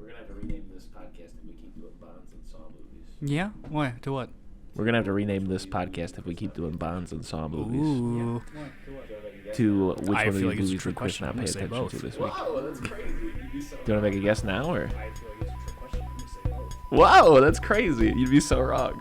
We're gonna have to rename this podcast if we keep doing Bonds and Saw movies. Yeah? Why? To what? We're gonna have to rename this podcast if we keep doing Bonds and Saw movies. Ooh. To which one I of these feel like it's a movies trick would Chris question. not I'm pay gonna say attention both. to this week? Wow, that's crazy. You'd be so Do you want to make a guess now, or? I feel like it's a trick question. I'm gonna say both. Wow, that's crazy. You'd be so wrong.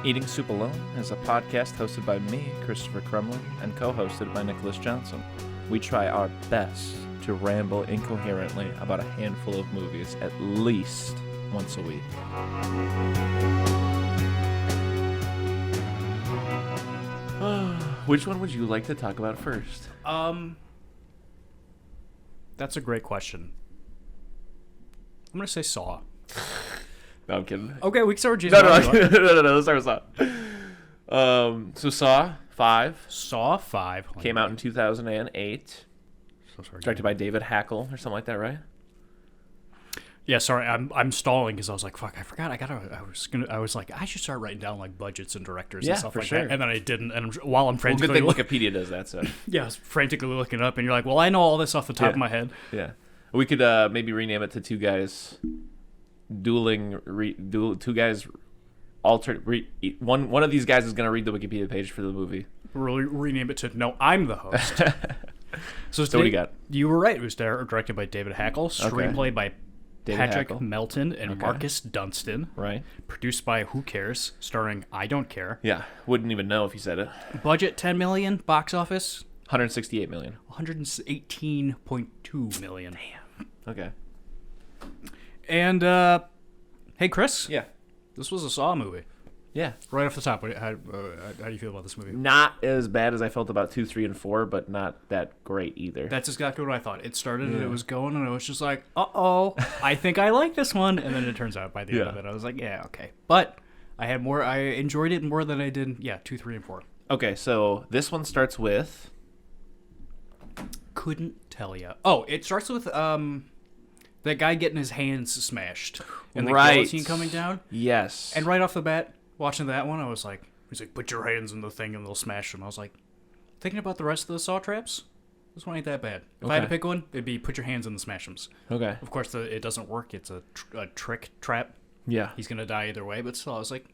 Eating Soup Alone is a podcast hosted by me, Christopher Crumley, and co-hosted by Nicholas Johnson. We try our best to ramble incoherently about a handful of movies at least once a week. Which one would you like to talk about first? That's a great question. I'm gonna say Saw. No, I'm kidding. Okay, we can start with Jason. No, let's start with Saw. So Saw 5 Saw 5 came out in 2008. So sorry. Directed by David Hackle or something like that, right? Yeah, sorry, I'm stalling because I was like, fuck, I forgot. I was like, I should start writing down like budgets and directors Yeah, and stuff for like sure. that. And then I didn't. And while I'm Well, frantically, good thing Wikipedia does that, so. yeah, I was frantically looking it up, and you're like, well, I know all this off the top of my head. Yeah. We could maybe rename it to Two Guys Dueling, Two Guys one of these guys is going to read the Wikipedia page for the movie. Rename it to No, I'm the host. So what do you got? You were right. It was directed by David Hackle, screenplay by David Patrick Hackle. Melton and Marcus Dunstan. Right. Produced by Who Cares, starring I Don't Care. Yeah. Wouldn't even know if you said it. Budget $10 million, box office 168 million. 118.2 million. Damn. Okay. And hey, Chris. Yeah. This was a Saw movie. Yeah. Right off the top, how do you feel about this movie? Not as bad as I felt about 2, 3, and 4, but not that great either. That's exactly what I thought. It started and it was going, and I was just like, uh-oh, I think I like this one. And then it turns out by the end of it, I was like, yeah, okay. But I enjoyed it more than I did, 2, 3, and 4. Okay, so this one starts with... Couldn't tell ya. Oh, it starts with that guy getting his hands smashed. And the guillotine coming down. Yes. And right off the bat, watching that one, I was like, he's like, put your hands in the thing and they'll smash them. I was like, thinking about the rest of the Saw traps, this one ain't that bad. If I had to pick one, it'd be put your hands in the smash 'ems. Okay. Of course, it doesn't work. It's a trick trap. Yeah. He's going to die either way, but still, I was like,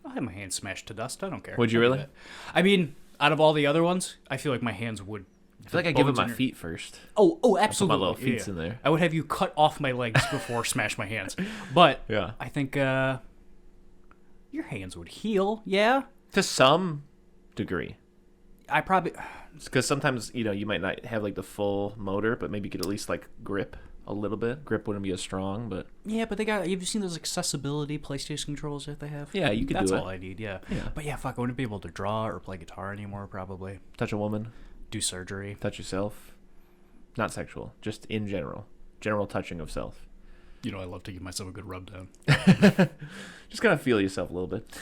I'll have my hands smashed to dust. I don't care. Would you really? I mean, out of all the other ones, I feel like my hands would. I feel like I give him my feet first. Oh, absolutely. Put my little feet in there. I would have you cut off my legs before smash my hands. But Yeah. I think your hands would heal, yeah? To some degree. I probably... Because sometimes, you might not have, like, the full motor, but maybe you could at least, like, grip a little bit. Grip wouldn't be as strong, but... Yeah, but have you seen those accessibility PlayStation controls that they have? Yeah, you could do it. That's all I need, yeah. But yeah, fuck, I wouldn't be able to draw or play guitar anymore, probably. touch a woman. Do surgery. Touch yourself. Not sexual. Just in general. General touching of self. I love to give myself a good rub down. Just kind of feel yourself a little bit.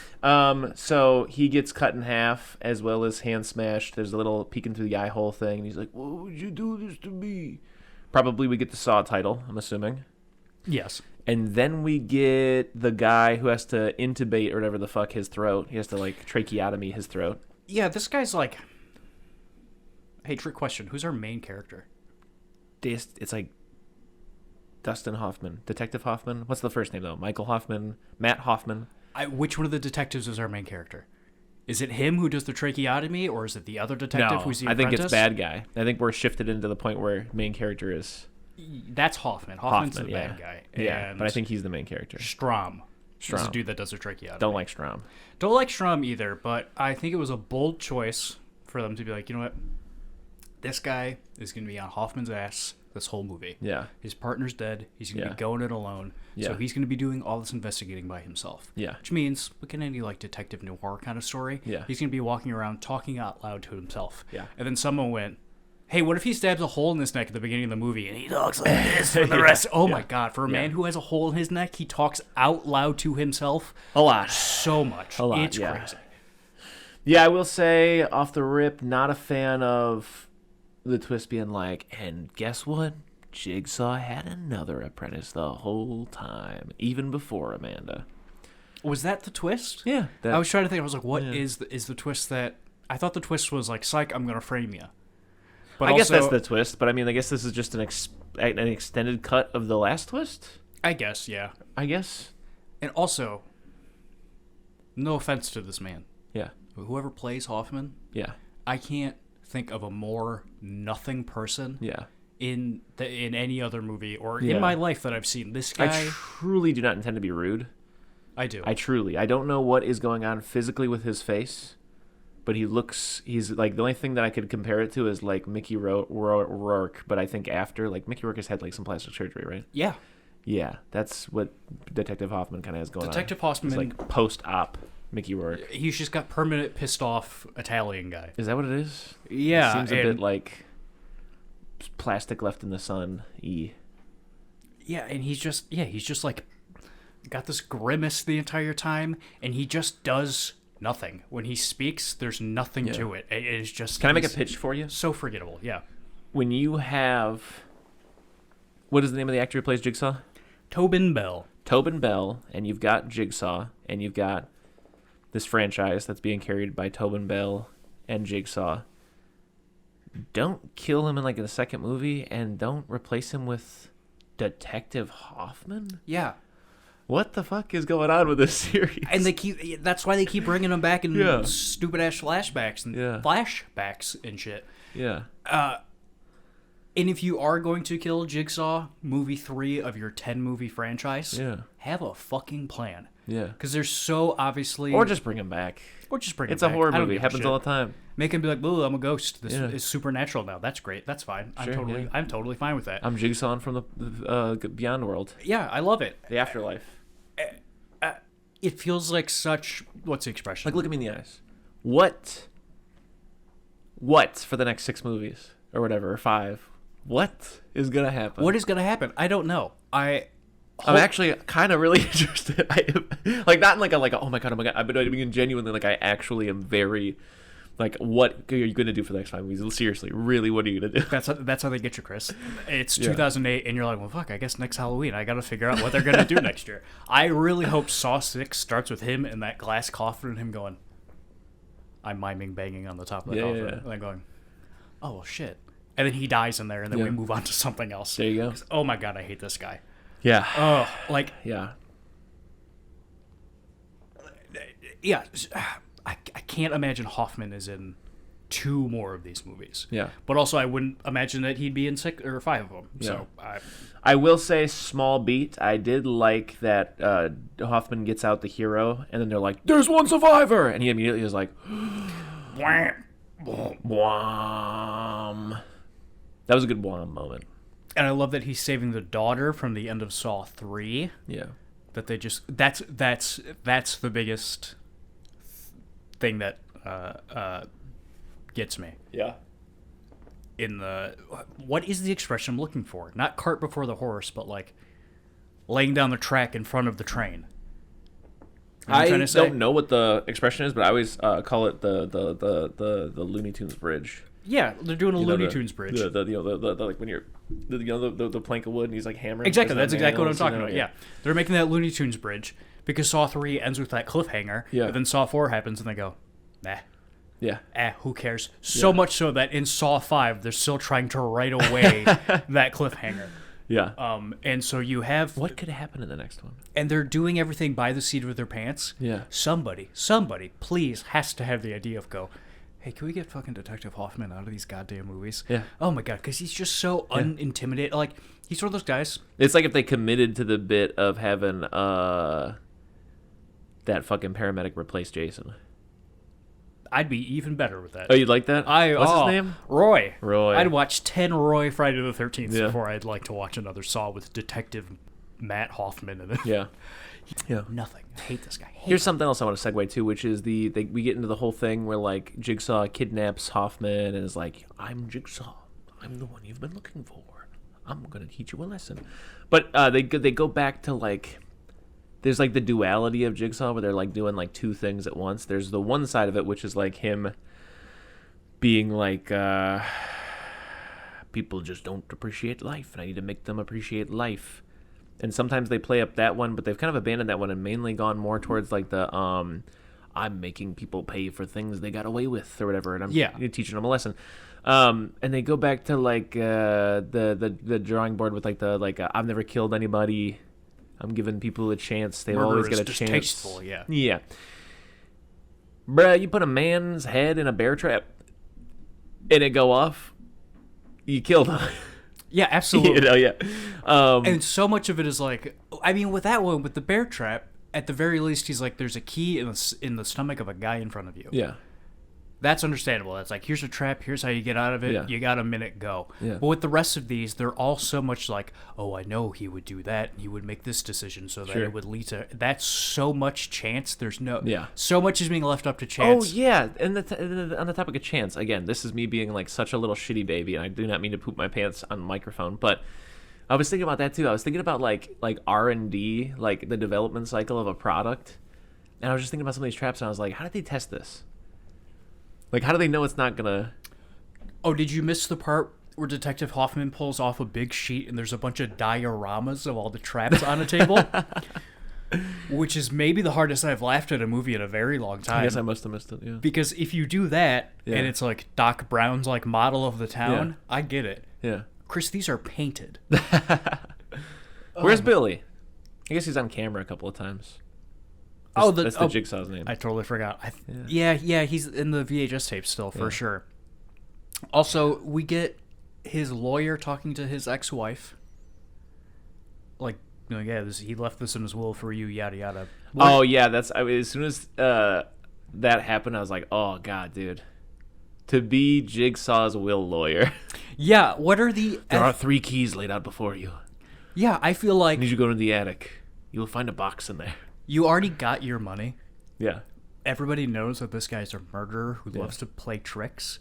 So he gets cut in half as well as hand smashed. There's a little peeking through the eye hole thing. And he's like, "Why would you do this to me?" Probably we get the Saw title, I'm assuming. Yes. And then we get the guy who has to intubate or whatever the fuck his throat. He has to, like, tracheotomy his throat. Yeah, this guy's like... Hey, trick question. Who's our main character? It's like Dustin Hoffman. Detective Hoffman? What's the first name, though? Michael Hoffman? Matt Hoffman? Which one of the detectives is our main character? Is it him who does the tracheotomy, or is it the other detective who's the apprentice? I think it's bad guy. I think we're shifted into the point where main character is... That's Hoffman. Hoffman's the bad guy. Yeah, And but I think he's the main character. Strom. Is the dude that does the tracheotomy. Don't like Strom. Don't like Strom either, but I think it was a bold choice for them to be like, you know what? This guy is going to be on Hoffman's ass this whole movie. Yeah. His partner's dead. He's going to be going it alone. Yeah. So he's going to be doing all this investigating by himself. Yeah. Which means, look at any like detective noir kind of story. Yeah. He's going to be walking around talking out loud to himself. Yeah. And then someone went, hey, what if he stabs a hole in his neck at the beginning of the movie and he talks like this for the rest? Oh my God. For a man who has a hole in his neck, he talks out loud to himself. A lot. So much. A lot, It's crazy. Yeah, I will say off the rip, not a fan of the twist being like, and guess what? Jigsaw had another apprentice the whole time, even before Amanda. Was that the twist? Yeah. I was trying to think. I was like, what is the twist that... I thought the twist was like, psych, I'm going to frame you. But I guess that's the twist, but I mean, I guess this is just an extended cut of the last twist? I guess, yeah. I guess. And also, no offense to this man. Yeah. Whoever plays Hoffman, Yeah. I can't think of a more nothing person Yeah. in any other movie or Yeah. in my life that I've seen. This guy... I truly do not intend to be rude. I do. I don't know what is going on physically with his face, but he's like, the only thing that I could compare it to is like Mickey Rourke, but I think after, like, Mickey Rourke has had like some plastic surgery, right? Yeah. Yeah, that's what Detective Hoffman kind of has going Detective on. Hoffman... It's like post-op Mickey Rourke. He's just got permanent pissed off Italian guy. Is that what it is? Yeah. It seems a bit like plastic left in the sun-y. Yeah, and he's just like got this grimace the entire time, and he just does nothing. When he speaks, there's nothing to it. It is just... Can I make a pitch for you? So forgettable, yeah. When you have... What is the name of the actor who plays Jigsaw? Tobin Bell. Tobin Bell, and you've got Jigsaw, and you've got this franchise that's being carried by Tobin Bell and Jigsaw. Don't kill him in like the second movie, and don't replace him with Detective Hoffman? Yeah. What the fuck is going on with this series? And that's why they keep bringing him back in Yeah. stupid ass flashbacks and shit. Yeah. And if you are going to kill Jigsaw, movie 3 of your 10 movie franchise, have a fucking plan. Yeah. Because there's so obviously... Or just bring him back. It's a horror movie. It happens all the time. Make him be like, "Boo, I'm a ghost. This is supernatural now. That's great. That's fine. Sure, I'm totally fine with that." I'm Jigsaw from the Beyond World. Yeah, I love it. The afterlife. It feels like such... What's the expression? Like, look at me in the eyes. What for the next 6 movies? Or whatever, or 5? What is going to happen? What is going to happen? I don't know. I'm actually kind of really interested. Like, not in like a oh my god, but I mean genuinely, like, I actually am very, like, what are you going to do for the next 5 movies? Seriously, really, what are you going to do? That's how they get you, Chris. It's 2008, and you're like, well, fuck, I guess next Halloween, I got to figure out what they're going to do next year. I really hope Saw 6 starts with him in that glass coffin and him going, I'm miming banging on the top of the coffin. And then going, oh, well, shit. And then he dies in there, and then we move on to something else. There you go. Oh, my God, I hate this guy. Yeah. Oh, like... Yeah. Yeah, I can't imagine Hoffman is in 2 more of these movies. Yeah. But also, I wouldn't imagine that he'd be in 6 or 5 of them. Yeah. So I will say, small beat, I did like that Hoffman gets out the hero, and then they're like, there's one survivor! And he immediately is like, wham. That was a good wham moment. And I love that he's saving the daughter from the end of Saw 3. Yeah. That they just... That's the biggest thing that gets me. Yeah. In the... What is the expression I'm looking for? Not cart before the horse, but like laying down the track in front of the train. I don't know what the expression is, but I always call it the Looney Tunes bridge. Yeah, they're doing a Looney Tunes bridge. The like when you're the plank of wood and he's like hammering. Exactly, that's exactly what I'm talking about. Yeah, they're making that Looney Tunes bridge because Saw 3 ends with that cliffhanger. Yeah. And then Saw 4 happens and they go, nah. Yeah. Who cares? So much so that in Saw 5 they're still trying to write away that cliffhanger. Yeah. And so you have... What could happen in the next one? And they're doing everything by the seat of their pants. Yeah. Somebody, please, has to have the idea of go, hey, can we get fucking Detective Hoffman out of these goddamn movies? Yeah. Oh my God, because he's just so unintimidated. Like, he's one of those guys. It's like if they committed to the bit of having that fucking paramedic replace Jason. I'd be even better with that. Oh, you'd like that? What's his name? Roy. Roy. I'd watch 10 Roy Friday the 13th before I'd like to watch another Saw with Detective Matt Hoffman in it. Yeah. Yeah. Nothing. I hate this guy. Here's something else I want to segue to, which is we get into the whole thing where like Jigsaw kidnaps Hoffman and is like, I'm Jigsaw. I'm the one you've been looking for. I'm going to teach you a lesson. But they go back to like, there's like the duality of Jigsaw where they're like doing like 2 things at once. There's the one side of it, which is like him being like people just don't appreciate life, and I need to make them appreciate life. And sometimes they play up that one, but they've kind of abandoned that one and mainly gone more towards like the I'm making people pay for things they got away with or whatever, and I'm teaching them a lesson. And they go back to like the drawing board with like I've never killed anybody. I'm giving people a chance. They've always got a chance. Distasteful, yeah. Yeah. Bruh, you put a man's head in a bear trap and it go off, you killed him. Yeah, absolutely. Yeah. And so much of it is like, I mean, with that one, with the bear trap, at the very least, he's like, there's a key in the stomach of a guy in front of you. Yeah. That's understandable. That's like, here's a trap, here's how you get out of it, Yeah. you got a minute, go. Yeah. But with the rest of these, they're all so much like, oh, I know he would do that, he would make this decision so that Sure. it would lead to... That's so much chance, there's no... Yeah. So much is being left up to chance. Oh, yeah. And on the topic of chance, again, this is me being like such a little shitty baby, and I do not mean to poop my pants on the microphone, but I was thinking about that too. I was thinking about like R&D, like the development cycle of a product, and I was just thinking about some of these traps, and I was like, how did they test this? Like, how do they know it's not gonna... Oh, did you miss the part where Detective Hoffman pulls off a big sheet and there's a bunch of dioramas of all the traps on a table? Which is maybe the hardest I've laughed at a movie in a very long time. I guess I must have missed it, yeah. Because if you do that, Yeah. and it's like Doc Brown's like model of the town, Yeah. I get it. Yeah. Chris, these are painted. Where's Billy? I guess he's on camera a couple of times. That's the Jigsaw's name. I totally forgot. Yeah, he's in the VHS tape still, for sure. Also, we get his lawyer talking to his ex-wife. Like, he left this in his will for you, yada, yada. Oh, yeah, as soon as that happened, I was like, oh, God, dude. To be Jigsaw's will lawyer. Yeah, what are the... There are 3 keys laid out before you. Yeah, I feel like... I need you to go to the attic. You will find a box in there. You already got your money. Yeah. Everybody knows that this guy's a murderer who loves to play tricks.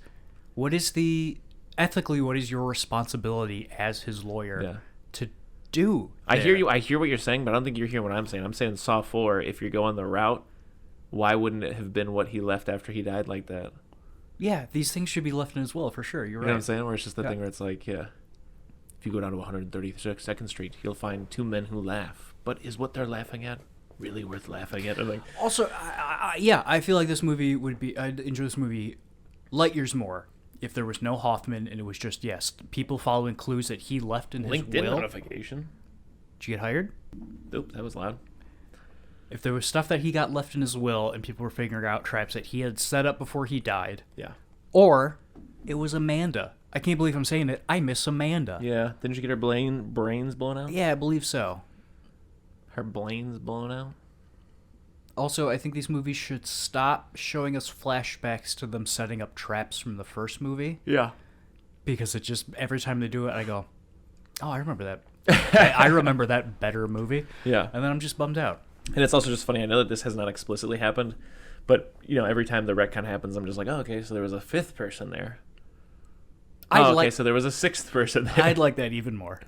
Ethically, what is your responsibility as his lawyer to do? I hear you. I hear what you're saying, but I don't think you're hearing what I'm saying. I'm saying Saw 4, if you're going the route, why wouldn't it have been what he left after he died like that? Yeah, these things should be left in his will, for sure. You're right. You know what I'm saying? Where it's just the thing where it's like, if you go down to 132nd Street, you'll find 2 men who laugh. But is what they're laughing at really worth laughing at? Like, also, I feel like this movie I'd enjoy this movie light years more if there was no Hoffman and it was just, people following clues that he left in his LinkedIn will. notification. Did you get hired? Nope, that was loud. If there was stuff that he got left in his will and people were figuring out traps that he had set up before he died. Yeah. Or it was Amanda. I can't believe I'm saying it. I miss Amanda. Yeah. Didn't you get her brains blown out? Yeah, I believe so. Her brains blown out? Also, I think these movies should stop showing us flashbacks to them setting up traps from the first movie. Yeah. Because it just, every time they do it, I go, oh, I remember that. I remember that better movie. Yeah. And then I'm just bummed out. And it's also just funny, I know that this has not explicitly happened, but, every time the retcon happens, I'm just like, oh, okay, so there was a 5th person there. So there was a 6th person there. I'd like that even more.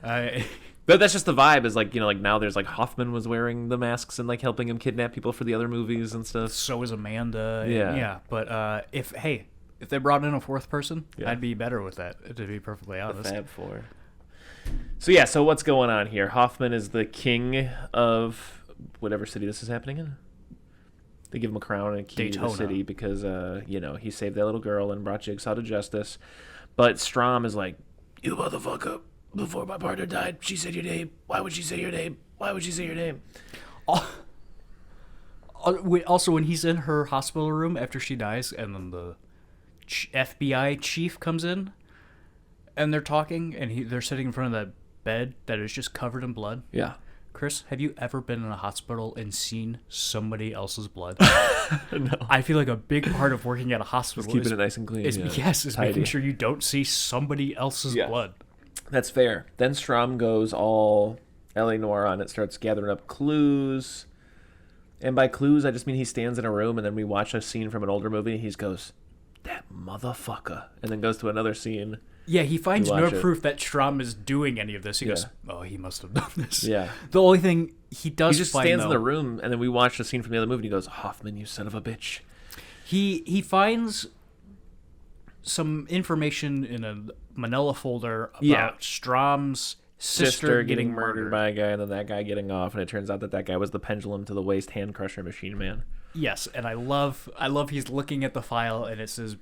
But that's just the vibe, is like, now there's like Hoffman was wearing the masks and like helping him kidnap people for the other movies and stuff. So is Amanda. Yeah. But if they brought in a 4th person, Yeah. I'd be better with that, to be perfectly honest. The Fab Four. So what's going on here? Hoffman is the king of whatever city this is happening in. They give him a crown and a key to the city because, he saved that little girl and brought Jigsaw to justice. But Strom is like, you motherfucker, before my partner died, she said your name. Why would she say your name? Why would she say your name? Also, when he's in her hospital room after she dies, and then the FBI chief comes in, and they're talking, and they're sitting in front of that bed that is just covered in blood. Yeah. Chris, have you ever been in a hospital and seen somebody else's blood? No. I feel like a big part of working at a hospital Just keeping it nice and clean. is Tidy. making sure you don't see somebody else's blood. That's fair. Then Strom goes all L.A. Noire on it, starts gathering up clues. And by clues, I just mean he stands in a room, and then we watch a scene from an older movie, and he goes, that motherfucker, and then goes to another scene. Yeah, he finds no it. proof that Strom is doing any of this. He goes, oh, he must have done this. Yeah. The only thing he does He just find, stands in though, the room, and then we watch the scene from the other movie, and he goes, Hoffman, you son of a bitch. he finds some information in a manila folder about Yeah. Strom's sister getting murdered by a guy, and then that guy getting off, and it turns out that guy was the pendulum to the waist hand crusher machine man. Yes, and I love he's looking at the file and it says,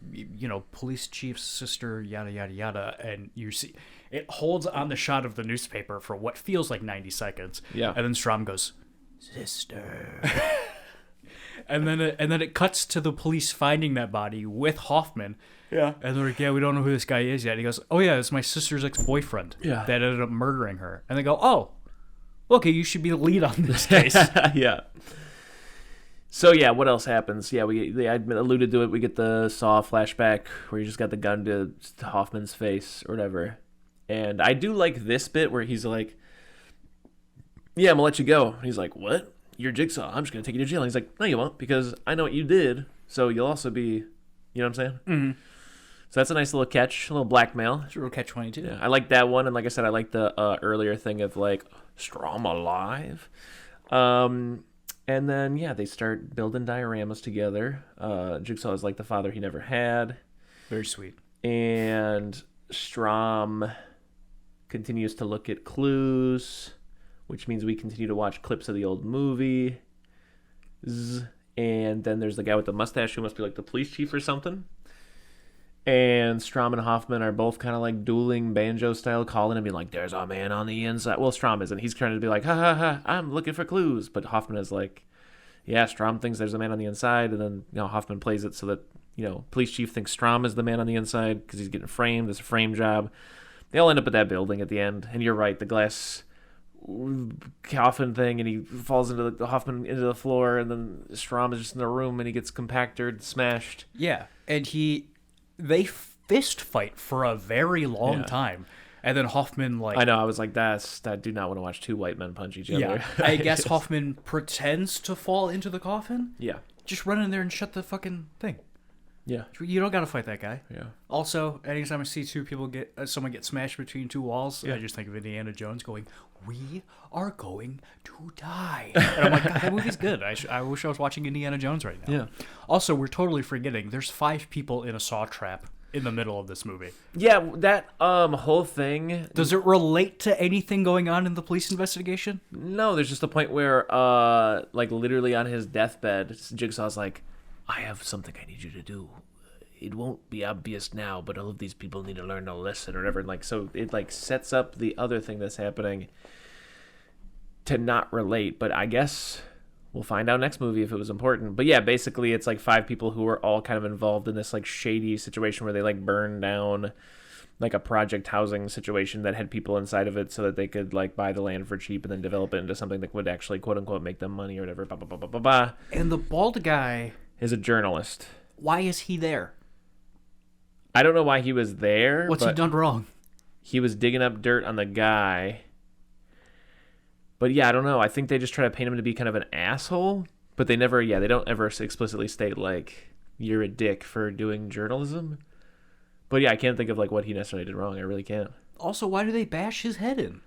police chief's sister, yada yada yada, and you see it holds on the shot of the newspaper for what feels like 90 seconds. Yeah. And then Strom goes, sister. and then it cuts to the police finding that body with Hoffman. Yeah. And they're like, yeah, we don't know who this guy is yet. And he goes, oh yeah, it's my sister's ex-boyfriend. Yeah. That ended up murdering her. And they go, oh, okay, you should be the lead on this case. Yeah. So yeah, what else happens? Yeah, I alluded to it. We get the Saw flashback where you just got the gun to Hoffman's face or whatever. And I do like this bit where he's like, yeah, I'm gonna let you go. And he's like, what? You're Jigsaw. I'm just gonna take you to jail. And he's like, no, you won't, because I know what you did. So you'll also be, you know what I'm saying? Mm-hmm. So that's a nice little catch, a little blackmail. It's a real catch-22. Yeah, I like that one. And like I said, I like the earlier thing of like, Strom alive. And then, yeah, they start building dioramas together. Jigsaw is like the father he never had. Very sweet. And Strom continues to look at clues, which means we continue to watch clips of the old movie. And then there's the guy with the mustache who must be like the police chief or something. And Strom and Hoffman are both kind of like dueling banjo style, calling and being like, there's a man on the inside. Well, Strom isn't. He's trying to be like, ha ha ha, I'm looking for clues. But Hoffman is like, yeah, Strom thinks there's a man on the inside. And then, Hoffman plays it so that, police chief thinks Strom is the man on the inside because he's getting framed. It's a frame job. They all end up at that building at the end. And you're right, the glass coffin thing, and he falls into the Hoffman into the floor. And then Strom is just in the room and he gets compacted, smashed. Yeah, and they fist fight for a very long time, and then Hoffman I know, I was like, I do not want to watch two white men punch each other. Yeah, I guess Hoffman pretends to fall into the coffin. Yeah, just run in there and shut the fucking thing. Yeah, you don't gotta fight that guy. Yeah. Also, anytime I see someone get smashed between two walls, I just think of Indiana Jones going, "We are going to die," and I'm like, God, that movie's good. I wish I was watching Indiana Jones right now. Yeah. Also, we're totally forgetting there's 5 people in a saw trap in the middle of this movie. Yeah, that whole thing. Does it relate to anything going on in the police investigation? No, there's just a point where, like literally on his deathbed, Jigsaw's like, I have something I need you to do. It won't be obvious now, but all of these people need to learn a lesson or whatever. And like, so it like sets up the other thing that's happening to not relate. But I guess we'll find out next movie if it was important. But yeah, basically it's like 5 people who are all kind of involved in this like shady situation where they like burn down like a project housing situation that had people inside of it so that they could like buy the land for cheap and then develop it into something that would actually quote unquote make them money or whatever. Bah, bah, bah, bah, bah, bah. And the bald guy Is a journalist. Why is he there? I don't know why he was there. What's he done wrong? He was digging up dirt on the guy. But yeah, I don't know. I think they just try to paint him to be kind of an asshole. But they don't ever explicitly state, like, you're a dick for doing journalism. But yeah, I can't think of, like, what he necessarily did wrong. I really can't. Also, why do they bash his head in?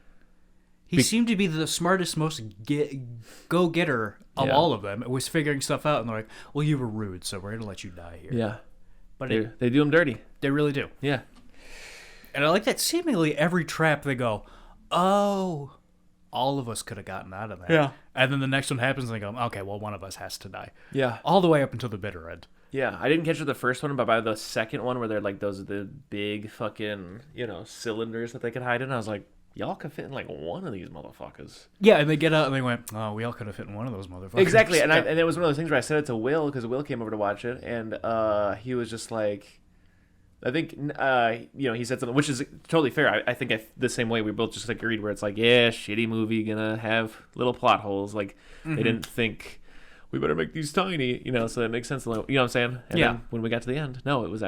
He seemed to be the smartest, most go-getter of all of them. It was figuring stuff out, and they're like, well, you were rude, so we're going to let you die here. Yeah. But they do him dirty. They really do. Yeah. And I like that seemingly every trap they go, oh, all of us could have gotten out of that. Yeah. And then the next one happens, and they go, okay, well, one of us has to die. Yeah. All the way up until the bitter end. Yeah, I didn't catch the first one, but by the second one where they're like the big fucking, cylinders that they could hide in, I was like, y'all could fit in like one of these motherfuckers. Yeah, and they get out and they went, oh, we all could have fit in one of those motherfuckers. Exactly, and it was one of those things where I said it to Will, because Will came over to watch it, and he was just like, I think, he said something, which is totally fair. I think the same way we both just agreed, where it's like, yeah, shitty movie, gonna have little plot holes. Like, they didn't think, we better make these tiny, so that makes sense. You know what I'm saying? And then when we got to the end, no, it was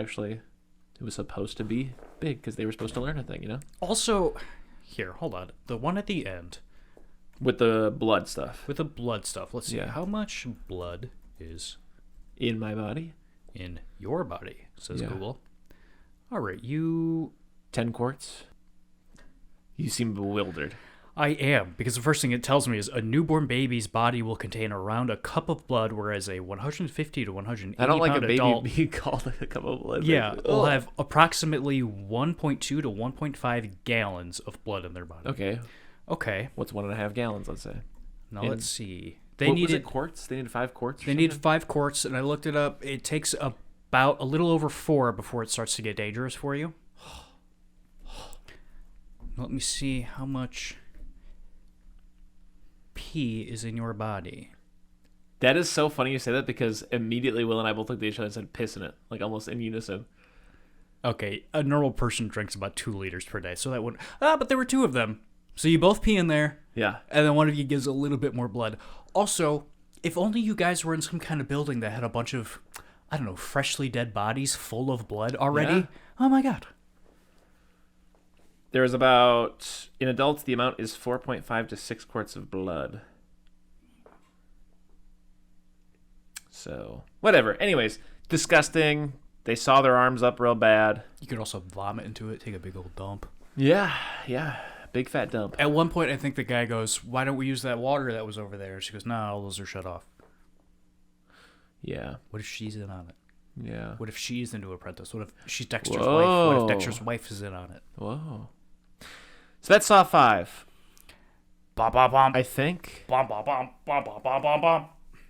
supposed to be big, because they were supposed to learn a thing, Also, here, hold on. The one at the end. With the blood stuff. With the blood stuff. Let's see. Yeah. How much blood is in my body? In your body, says Yeah. Google. All right, 10 quarts? You seem bewildered. I am, because the first thing it tells me is a newborn baby's body will contain around a cup of blood, whereas a 150 to 180 I don't like a pound baby adult, being called a cup of blood. yeah, Ugh. will have approximately 1.2 to 1.5 gallons of blood in their body. Okay. Okay, What's 1.5 gallons, let's say? now And let's see. Was needed it quarts? They needed 5 quarts? They need 5 quarts, and I looked it up. It takes about a little over 4 before it starts to get dangerous for you. Let me see how much pee is in your body. That is so funny you say that because immediately Will and I both looked at each other and said piss in it, like almost in unison. Okay, a normal person drinks about 2 liters per day, so that wouldn't... but there were 2 of them. So you both pee in there, Yeah. and then one of you gives a little bit more blood. Also, if only you guys were in some kind of building that had a bunch of, I don't know, freshly dead bodies full of blood already. Yeah. Oh my god. There is about, in adults, the amount is 4.5 to 6 quarts of blood. So, whatever. Anyways, disgusting. They saw their arms up real bad. You could also vomit into it, take a big old dump. Yeah. Big fat dump. At one point, I think the guy goes, "Why don't we use that water that was over there?" She goes, "No, all those are shut off." Yeah. What if she's in on it? Yeah. What if she's into Apprentice? What if she's Dexter's Whoa. wife? What if Dexter's wife is in on it? Whoa. So that's Saw 5. Bom, bom, bom. I think. Bom, bom, bom, bom, bom, bom, bom, bom.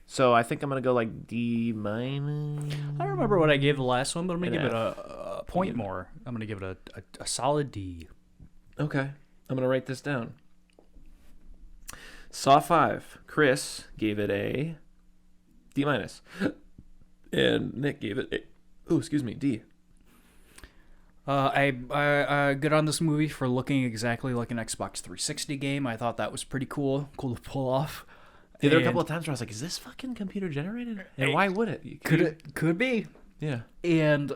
So I think I'm going to go like D minus. I don't remember what I gave the last one, but I'm going to An give it F. a point more. I'm going to give it a solid D. Okay. I'm going to write this down. Saw 5. Chris gave it a D minus. And Nick gave it a, D. I good on this movie for looking exactly like an Xbox 360 game. I thought that was pretty cool to pull off. Yeah, there were a And couple of times where I was like, is this fucking computer generated? And why would it? could be. Yeah. And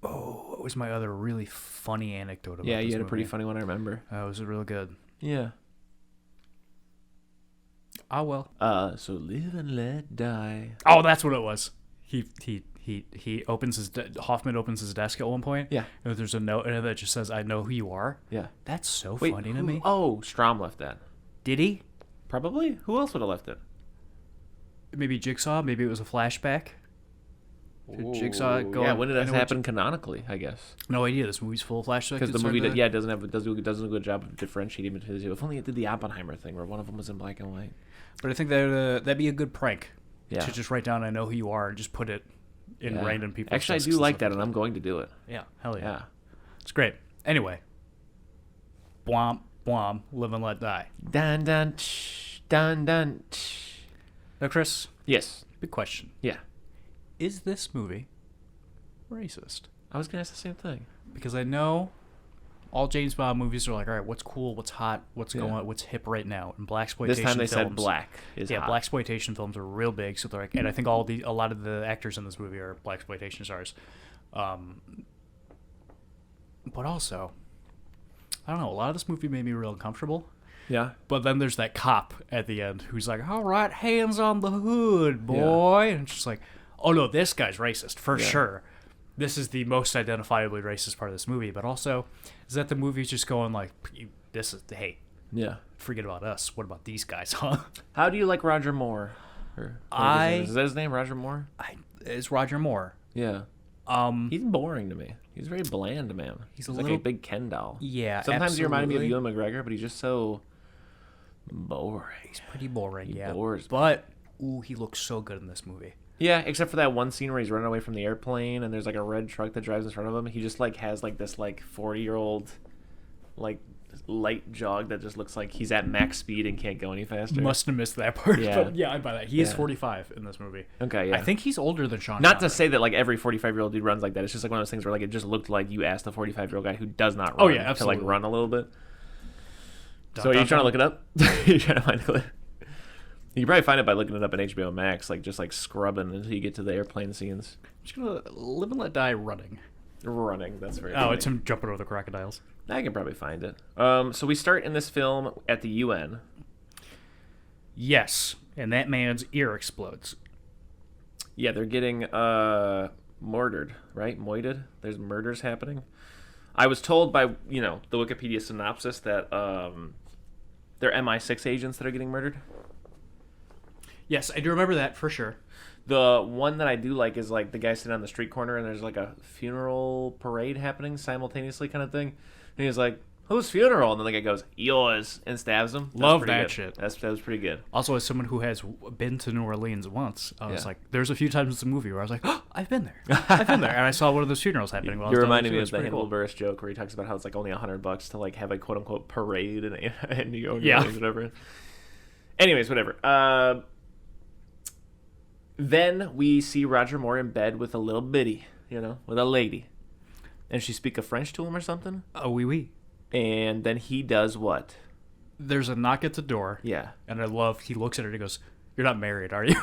what was my other really funny anecdote about Yeah, this you had a movie? pretty funny one, I remember. That was real good. Yeah. Oh well. So live and let die. Oh, that's what it was. He opens his Hoffman opens his desk at one point. Yeah. And there's a note in it that just says, "I know who you are." Yeah. That's so Wait, funny to me. Oh, Strom left that. Did he? Probably. Who else would have left it? Maybe Jigsaw. Maybe it was a flashback. Did Jigsaw go? Yeah, when did I that know what happen canonically, I guess? No idea. This movie's full of flashbacks. Because the It's movie, hard to- doesn't do a good job of differentiating between the two. If only it did the Oppenheimer thing where one of them was in black and white. But I think that'd be a good prank. Yeah. To just write down, "I know who you are," and just put it in Yeah. random people's Actually, I desks do and like stuff. that, and I'm going to do it. Yeah. Hell yeah. Yeah. It's great. Anyway. Blom, blom, live and let die. Dun dun tsh, dun dun tsh. Now, Chris, Yes. big question. Yeah. Is this movie racist? I was gonna ask the same thing. Because I know all James Bond movies are like, all right, what's cool, what's hot, what's Yeah. going, what's hip right now, and blaxploitation This time they films. said black is Yeah, hot. blaxploitation films are real big, so they're like, and I think a lot of the actors in this movie are blaxploitation stars. But also, I don't know, a lot of this movie made me real uncomfortable. Yeah. But then there's that cop at the end who's like, all right, hands on the hood, boy. And it's just like, oh no, this guy's racist, for sure. This is the most identifiably racist part of this movie. But also, is that the movie's just going like, hey, Yeah. forget about us. What about these guys, huh? How do you like Roger Moore? Is that his name, Roger Moore? It's Roger Moore. Yeah. He's boring to me. He's a very bland man. He's like a big Ken doll. Yeah, Sometimes he reminded me of absolutely. Ewan McGregor, but he's just so boring. He's pretty boring, He yeah. bores me. But, ooh, he looks so good in this movie. Yeah, except for that one scene where he's running away from the airplane and there's like a red truck that drives in front of him. He just like has like this like 40-year-old like light jog that just looks like he's at max speed and can't go any faster. Must have missed that part. Yeah. But yeah, I buy that. He is Yeah. 45 in this movie. Okay, yeah. I think he's older than Sean Not Connery. to say that like every 45-year-old dude runs like that. It's just like one of those things where like it just looked like you asked a 45-year-old guy who does not run Oh, yeah, to absolutely. like run a little bit. Dun, So are dun, you trying to dun. look it up? You're trying to find a clip? You can probably find it by looking it up on HBO Max, like just like scrubbing until you get to the airplane scenes. I'm just gonna live and let die running. Running, that's very Oh, funny. it's him jumping over the crocodiles. I can probably find it. So we start in this film at the UN. Yes, and that man's ear explodes. Yeah, they're getting murdered, right? Moited. There's murders happening. I was told by, the Wikipedia synopsis that they're MI6 agents that are getting murdered. Yes, I do remember that for sure. The one that I do like is like the guy sitting on the street corner and there's like a funeral parade happening simultaneously kind of thing. And he's like, whose funeral? And then the guy goes, yours, and stabs him. Love pretty that good. shit. That was pretty good. Also, as someone who has been to New Orleans once, I was Yeah. like, there's a few times in the movie where I was like, oh, I've been there. I've been there. And I saw one of those funerals happening while I was You're down reminding there, me too. of the It's Hannibal pretty Buress joke where he talks about how it's like only $100 to like have a quote unquote parade in New York, Yeah. or whatever. Anyways, whatever. Then we see Roger Moore in bed with a little bitty, with a lady, and she speak a French to him or something. cool. Oh, oui. And then he does what? There's a knock at the door. Yeah, And he looks at her and he goes, you're not married, are you?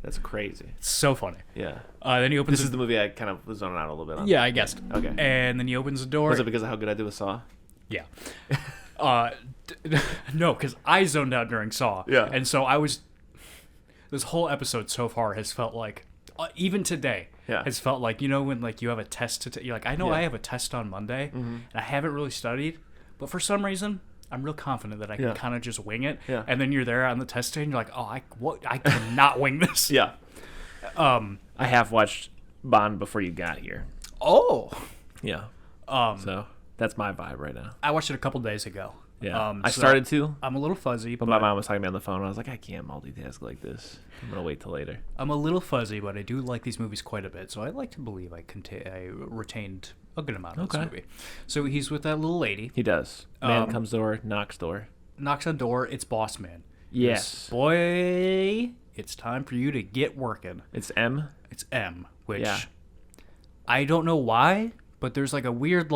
that's crazy. It's so funny. Yeah. Then he opens This is the movie I kind of was zoning out a little bit on. Yeah, I guessed. Okay. And then he opens the door. Was it because of how good I did with Saw? Yeah. No, because I zoned out during Saw. Yeah. And so this whole episode so far has felt like, even today, Yeah. has felt like, when like you have a test to you're like, I know Yeah. I have a test on Monday, and I haven't really studied, but for some reason, I'm real confident that I can Yeah. kind of just wing it. Yeah. And then you're there on the test day, and you're like, oh, I cannot wing this. Yeah. I have watched Bond before you got here. Oh. Yeah. So that's my vibe right now. I watched it a couple days ago. Yeah. I So started to, I'm a little fuzzy, but my mom was talking to me on the phone. And I was like, I can't multitask like this. I'm gonna wait till later. I'm a little fuzzy, but I do like these movies quite a bit, so I like to believe I retained a good amount of this movie. So he's with that little lady, He does. Man comes door, knocks door. knocks on door, it's Boss Man. Yes. Goes, boy, it's time for you to get working. It's M. It's M, which Yeah. I don't know why, but there's like a weird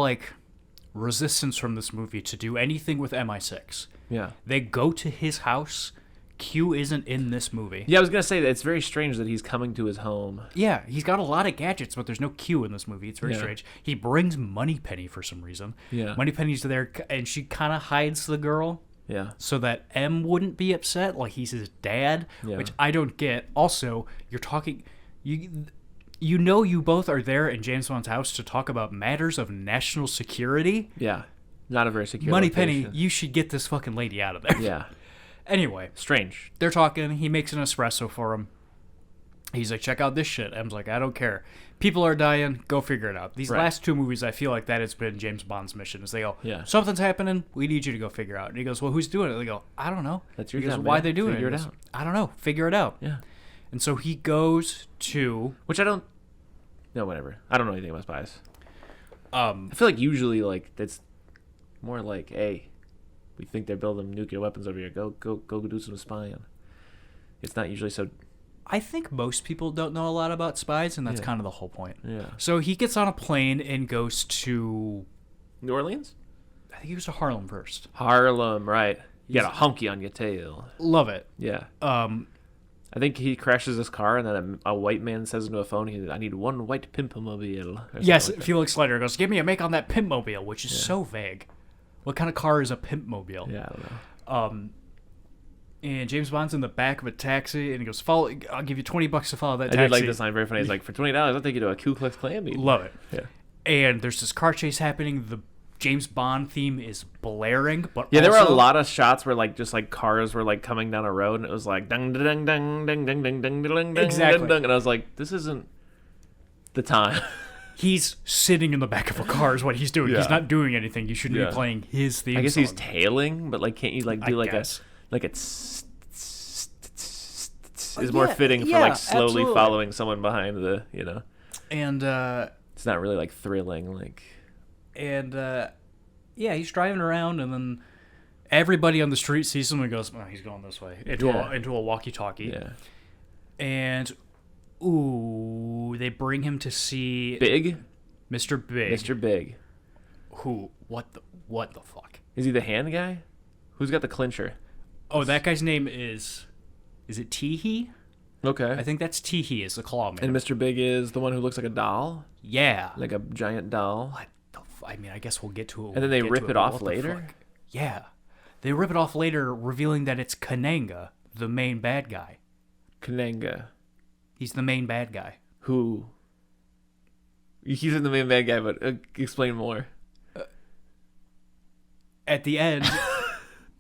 resistance from this movie to do anything with MI6. Yeah. They go to his house. Q isn't in this movie. Yeah, I was gonna say that it's very strange that he's coming to his home. Yeah, he's got a lot of gadgets, but there's no Q in this movie. It's very Yeah. strange. He brings Moneypenny for some reason. Yeah. Moneypenny's there, and she kind of hides the girl Yeah. so that M wouldn't be upset, like he's his dad, Yeah. which I don't get. Also, you're talking... You both are there in James Bond's house to talk about matters of national security. Yeah. Not a very secure Moneypenny, location. you should get this fucking lady out of there. Yeah. Anyway, Strange. they're talking. He makes an espresso for him. He's like, check out this shit. M's like, I don't care. People are dying. Go figure it out. These Right. last two movies, I feel like that has been James Bond's mission. Is they go, Yeah. something's happening. We need you to go figure out. And he goes, well, who's doing it? They go, I don't know. That's your He goes, job, why man. are they doing Figure it? it He goes, out. I don't know. Figure it out. Yeah. And so he goes to... Which I don't. No, whatever. I don't know anything about spies. I I feel like usually it's more like, hey, we think they're building nuclear weapons over here. Go do some spying. It's not usually so. think most people don't know a lot about spies, and that's Yeah. kind of the whole point. Yeah. So he gets on a plane and goes to... New Orleans? I think he goes to Harlem first. Harlem, right. You got a hunky on your tail. Love it. Yeah. Um, I think he crashes his car, and then a white man says into a phone, I need one white pimpmobile. Yes, Like that. Felix Slater goes, give me a make on that Pimpmobile, which is so vague. What kind of car is a Pimpmobile? Yeah, I don't know. And James Bond's in the back of a taxi, and he goes, "Follow. I'll give you $20 to follow that I taxi." did like this line, very funny. He's like, for $20, I'll take you to a Ku Klux Klan meeting. Love it. Yeah. And there's this car chase happening. The James Bond theme is blaring, but Yeah, there were a also- lot of shots where just cars were coming down a road, and it was like ding ding ding ding ding ding ding ding Exactly. ding, and I was like, this isn't the time. He's sitting in the back of a car is what he's doing. Yeah. He's not doing anything. You shouldn't Yeah. be playing his theme I guess song. he's tailing, but can't you do I guess. is more fitting for yeah, slowly absolutely. following someone behind the And It's not really thrilling yeah, he's driving around, and then everybody on the street sees him and goes, "Oh, he's going this way," into a walkie-talkie. yeah. And ooh, they bring him to see Big, Mr. Big. Mr. Big. Who? What the fuck? Is he the hand guy? Who's got the clincher? Oh, that guy's name is it Teehee? Okay. I think that's Teehee is the claw man. And Mr. Big is the one who looks like a doll, Yeah. like a giant doll. What the I mean, I guess we'll get to it. And then they we'll get rip to it off What the later? fuck? Yeah. They rip it off later, revealing that it's Kananga, the main bad guy. Kananga. He's the main bad guy. Who? He's the main bad guy, but explain more. At the end,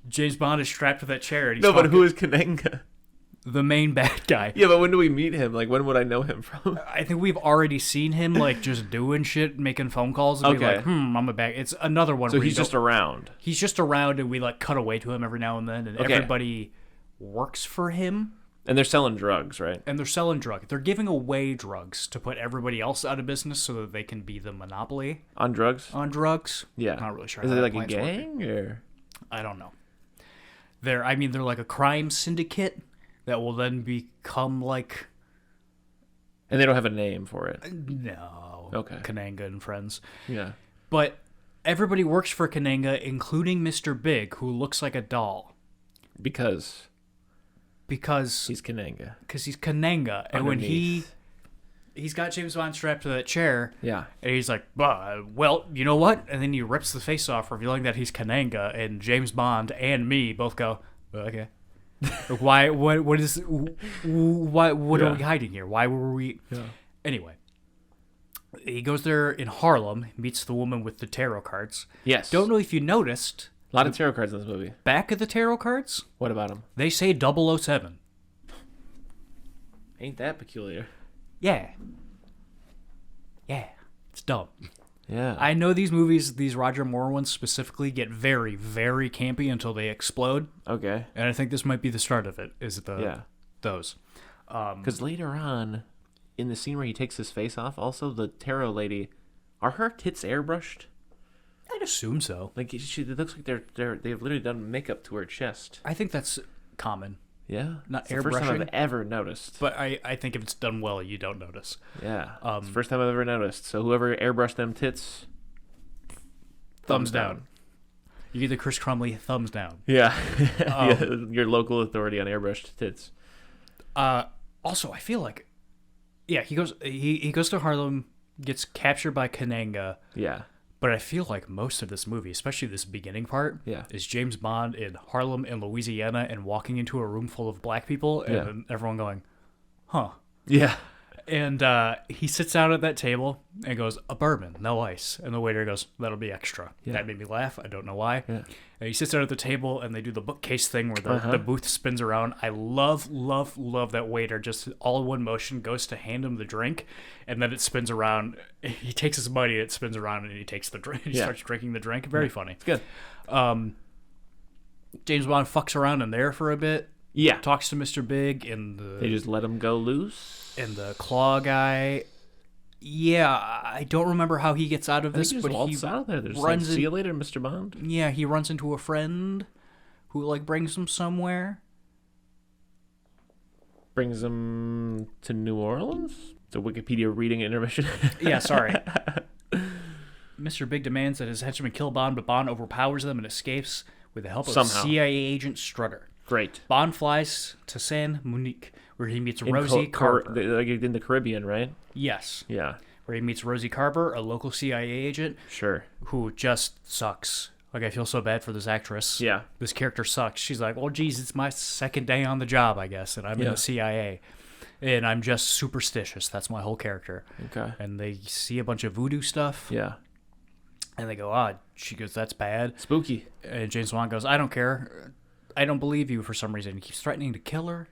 James Bond is strapped to that chair. And he's No, but talking- who is Kananga? the main bad guy? Yeah, but when do we meet him? Like, when would I know him from? I think we've already seen him like just doing shit, making phone calls, and be Okay. like, I'm a bad. It's another one. So where he's just around. he's just around, and we like cut away to him every now and then, and Okay. everybody works for him. And they're selling drugs, right? And they're selling drugs. They're giving away drugs to put everybody else out of business so that they can be the monopoly On drugs? on drugs. Yeah. Not really sure. Is how it that like a plan's working. gang or? I don't know. They're like a crime syndicate that will then become like And they don't have a name for it. no. Okay. Kananga and friends. Yeah. But everybody works for Kananga, including Mr. Big, who looks like a doll. Because Because he's Kananga. he's Kananga. And when Underneath. he's got James Bond strapped to that chair, Yeah. and he's like, well, you know what? And then he rips the face off, revealing that he's Kananga, and James Bond and me both go, okay. Why? What is? Why? What Yeah. are we hiding here? Why were we? Yeah. Anyway, he goes there in Harlem, meets the woman with the tarot cards. Yes. Don't know if you noticed, A lot of tarot cards in this movie. back of the tarot cards, What about them? they say 007. Ain't that peculiar? Yeah. Yeah. It's dumb. Yeah. I know these movies, these Roger Moore ones specifically, get very, very campy until they explode. Okay. And I think this might be the start of it, Yeah. those. Because later on, in the scene where he takes his face off, also the tarot lady, are her tits airbrushed? I'd assume so. Like it looks like they've literally done makeup to her chest. I think that's common. Yeah. Not It's the first time airbrushing? I've ever noticed. But I think if it's done well, you don't notice. Yeah. It's the first time I've ever noticed. So whoever airbrushed them tits, Thumbs down. You get the Chris Crumley thumbs down. Yeah. Yeah, your local authority on airbrushed tits. Also, I feel like, yeah, he goes to Harlem, gets captured by Kananga. Yeah. But I feel like most of this movie, especially this beginning part, Yeah. is James Bond in Harlem and Louisiana and walking into a room full of black people and Yeah. then everyone going, huh. Yeah. And he sits down at that table and goes, a bourbon, no ice. And the waiter goes, that'll be extra. Yeah. That made me laugh. I don't know why. Yeah. And he sits down at the table and they do the bookcase thing where the booth spins around. I love that waiter. Just all in one motion goes to hand him the drink and then it spins around. He takes his money, it spins around and he takes the drink. He Yeah. starts drinking the drink. Very funny. It's good. James Bond fucks around in there for a bit. Yeah. Talks to Mr. Big and They just let him go loose. and the claw guy. Yeah, I don't remember how he gets out of I think this, he just but he waltz out of there. There's runs like, see in- you later, Mr. Bond. yeah, he runs into a friend who like brings him somewhere. Brings him to New Orleans. The Wikipedia reading intermission. Yeah, sorry. Mr. Big demands that his henchmen kill Bond, but Bond overpowers them and escapes with the help of Somehow. CIA agent Strutter. Great. Bond flies to San Monique, where he meets In Rosie Carver. like in the Caribbean, right? Yes, Yeah. where he meets Rosie Carver, a local CIA agent Sure. who just sucks. Like, I feel so bad for this actress. Yeah. This character sucks. She's like, well, geez, it's my second day on the job, I guess, and I'm in Yeah. the CIA. And I'm just superstitious. That's my whole character. Okay. And they see a bunch of voodoo stuff, Yeah. and they go, she goes, that's bad. Spooky. And James Bond goes, I don't care. I don't believe you for some reason. He keeps threatening to kill her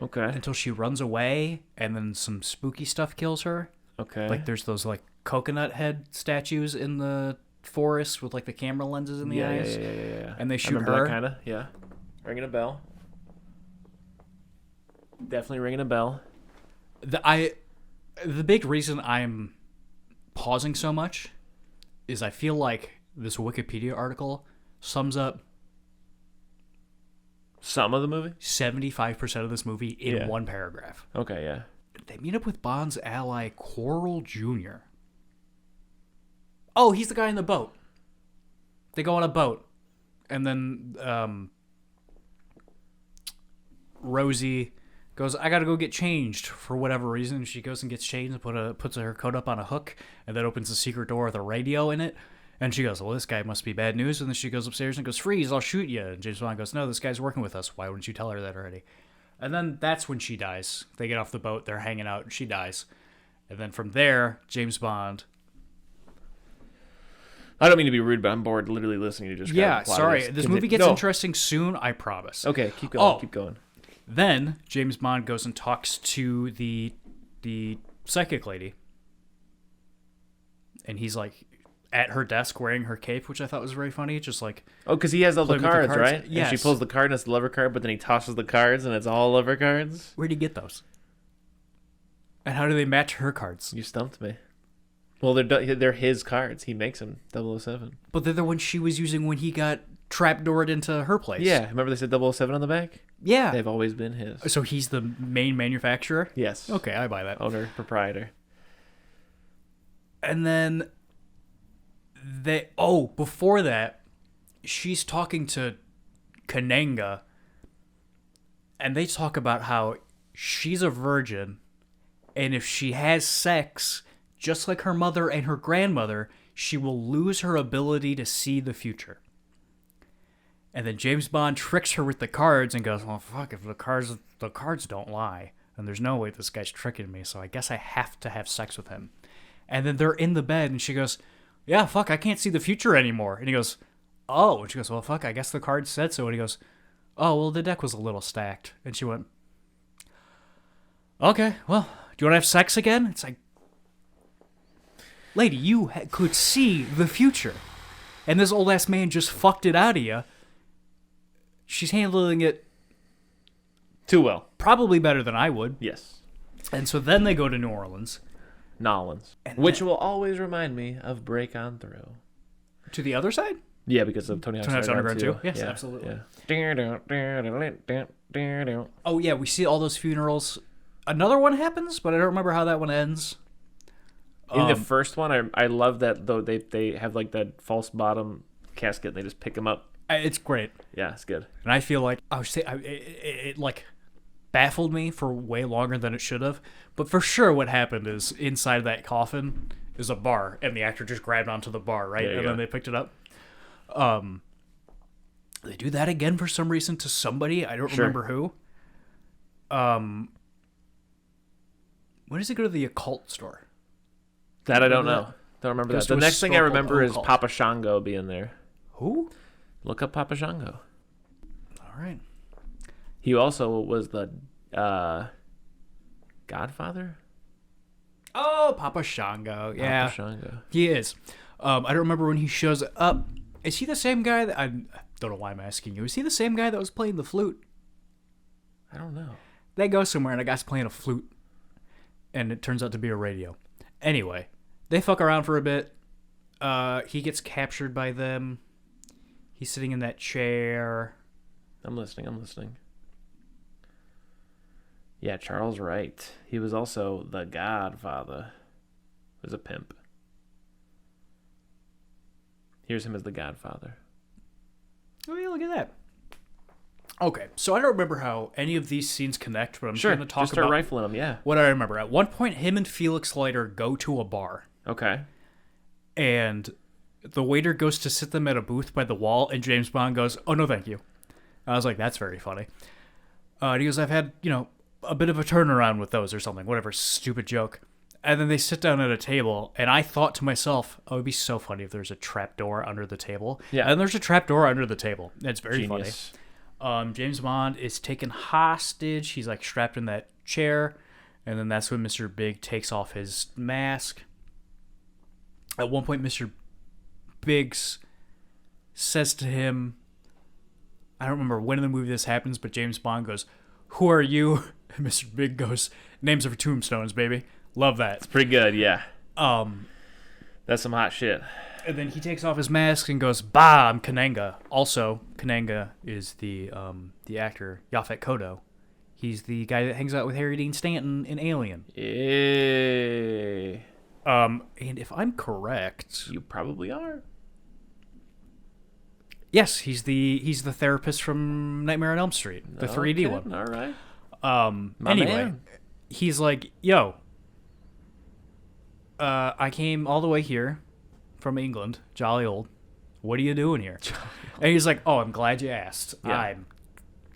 Okay. until she runs away, and then some spooky stuff kills her. Okay. Like, there's those, like, coconut head statues in the forest with, like, the camera lenses in the yeah, eyes. yeah. And they I shoot remember her. that kind of. Yeah. Ringing a bell. Definitely ringing a bell. The big reason I'm pausing so much is I feel like this Wikipedia article sums up Some of the movie? 75% of this movie in Yeah. one paragraph. Okay, yeah. They meet up with Bond's ally, Coral Jr. Oh, he's the guy in the boat. They go on a boat. And then Rosie goes, I gotta go get changed for whatever reason. She goes and gets changed and puts her coat up on a hook and then opens a secret door with a radio in it. And she goes, well, this guy must be bad news. And then she goes upstairs and goes, freeze, I'll shoot you. And James Bond goes, no, this guy's working with us. Why wouldn't you tell her that already? And then that's when she dies. They get off the boat, they're hanging out, and she dies. And then from there, James Bond. I don't mean to be rude, but I'm bored literally listening to just. Yeah, sorry. This movie gets interesting soon, I promise. Okay, keep going. Keep going. Then James Bond goes and talks to the psychic lady, and he's like at her desk wearing her cape, which I thought was very funny. Just like because he has all the cards, right? Yes. And she pulls the card and it's the lover card, but then he tosses the cards and it's all lover cards. Where'd he get those? And how do they match her cards? You stumped me. Well, they're his cards. He makes them 007. But they're the ones she was using when he got trapdoored into her place. Yeah, remember they said 007 on the back? Yeah. They've always been his. So he's the main manufacturer? Yes. Okay, I buy that. Owner, proprietor. And then before that, she's talking to Kananga, and they talk about how she's a virgin, and if she has sex, just like her mother and her grandmother, she will lose her ability to see the future. And then James Bond tricks her with the cards and goes, well, fuck, if the cards don't lie, then there's no way this guy's tricking me, so I guess I have to have sex with him. And then they're in the bed, and she goes, yeah, fuck, I can't see the future anymore. And he goes, oh. And she goes, well, fuck, I guess the cards said so. And he goes, oh, well, the deck was a little stacked. And she went, okay, well, do you want to have sex again? It's like, lady, you could see the future. And this old-ass man just fucked it out of you. She's handling it too well. Probably better than I would. Yes. And so then they go to New Orleans. Nolans. Which will always remind me of Break On Through. To the other side? Yeah, because of Tony Hawk's Underground 2. Yes, yeah, absolutely. Yeah. Oh, yeah, we see all those funerals. Another one happens, but I don't remember how that one ends. In the first one, I love that, though, they have like that false bottom casket and they just pick them up. It's great. Yeah, it's good. And I feel like it like baffled me for way longer than it should have. But for sure what happened is inside of that coffin is a bar, and the actor just grabbed onto the bar, right? And then they picked it up. They do that again for some reason to somebody. I don't remember who. When does it go to the occult store? That I don't know. Don't remember that. The next thing I remember is Papa Shango being there. Who? Look up Papa Shango. All right. He also was the Godfather? Oh, Papa Shango. Yeah. Papa Shango. He is. I don't remember when he shows up. Is he the same guy that... I don't know why I'm asking you. Is he the same guy that was playing the flute? I don't know. They go somewhere and a guy's playing a flute. And it turns out to be a radio. Anyway, they fuck around for a bit. He gets captured by them. He's sitting in that chair. I'm listening. Yeah, Charles Wright. He was also the Godfather. He was a pimp. Here's him as the Godfather. Oh, yeah, look at that. Okay, so I don't remember how any of these scenes connect, but I'm going to talk just start about rifling them, yeah. what I remember. At one point, him and Felix Leiter go to a bar. Okay. And the waiter goes to sit them at a booth by the wall, and James Bond goes, oh, no, thank you. I was like, that's very funny. And he goes, I've had, a bit of a turnaround with those or something, whatever, stupid joke. And then they sit down at a table, and I thought to myself, oh, it'd be so funny if there's a trapdoor under the table. Yeah. And there's a trapdoor under the table. It's very Genius. funny. James Bond is taken hostage. He's like strapped in that chair. And then that's when Mr. Big takes off his mask. At one point, Mr. Biggs says to him, I don't remember when in the movie this happens, but James Bond goes, who are you? And Mr. Big goes, names are tombstones, baby. Love that. It's pretty good, yeah. That's some hot shit. And then he takes off his mask and goes, bah, I'm Kananga. Also, Kananga is the actor, Yaphet Kotto. He's the guy that hangs out with Harry Dean Stanton in Alien. Yay. And if I'm correct... You probably are. Yes, he's the therapist from Nightmare on Elm Street, the 3D one. All right. Anyway, man. he's like, yo, I came all the way here from England, jolly old. What are you doing here? And he's like, oh, I'm glad you asked. Yeah. I'm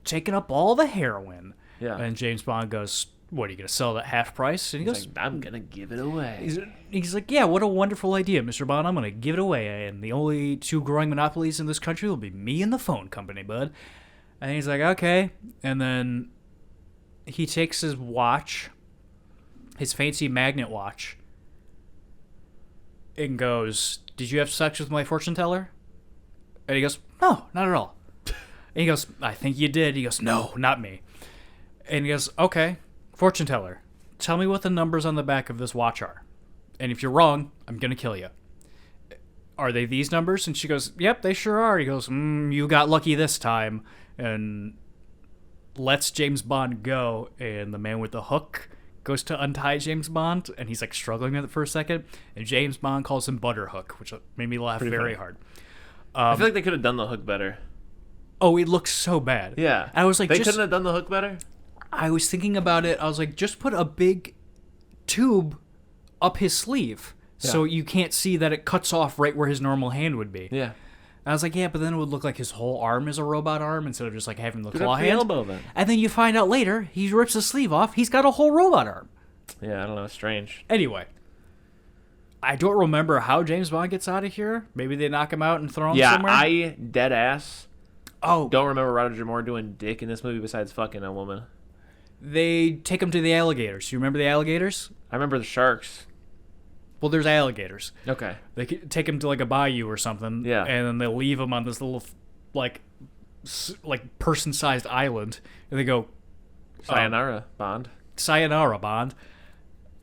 taking up all the heroin. Yeah. And James Bond goes, what, are you going to sell it at half price? And he goes, Like, I'm gonna give it away. he's like, yeah, what a wonderful idea, Mr. Bond. I'm going to give it away. And the only two growing monopolies in this country will be me and the phone company, bud. And he's like, okay. And then he takes his watch, his fancy magnet watch, and goes, did you have sex with my fortune teller? And he goes, no, not at all. And he goes, I think you did. He goes, no, not me. And he goes, okay, fortune teller, tell me what the numbers on the back of this watch are. And if you're wrong, I'm going to kill you. Are they these numbers? And she goes, yep, they sure are. He goes, you got lucky this time. And lets James Bond go. And the man with the hook goes to untie James Bond. And he's like struggling with it for a second. And James Bond calls him Butterhook, which made me laugh very hard. I feel like they could have done the hook better. Oh, it looks so bad. Yeah. I was like, they couldn't have done the hook better? I was thinking about it. I was like, just put a big tube up his sleeve so you can't see that it cuts off right where his normal hand would be. Yeah. And I was like, yeah, but then it would look like his whole arm is a robot arm instead of just like having the Put claw up the hand. elbow then. And then you find out later, he rips his sleeve off. He's got a whole robot arm. Yeah, I don't know. It's strange. Anyway, I don't remember how James Bond gets out of here. Maybe they knock him out and throw him somewhere. Yeah, I dead ass don't remember Roger Moore doing dick in this movie besides fucking a woman. They take him to the alligators. You remember the alligators? I remember the sharks. Well, there's alligators. Okay. They take him to like a bayou or something. Yeah. And then they leave him on this little like person-sized island, and they go, Sayonara, Bond. sayonara, Bond.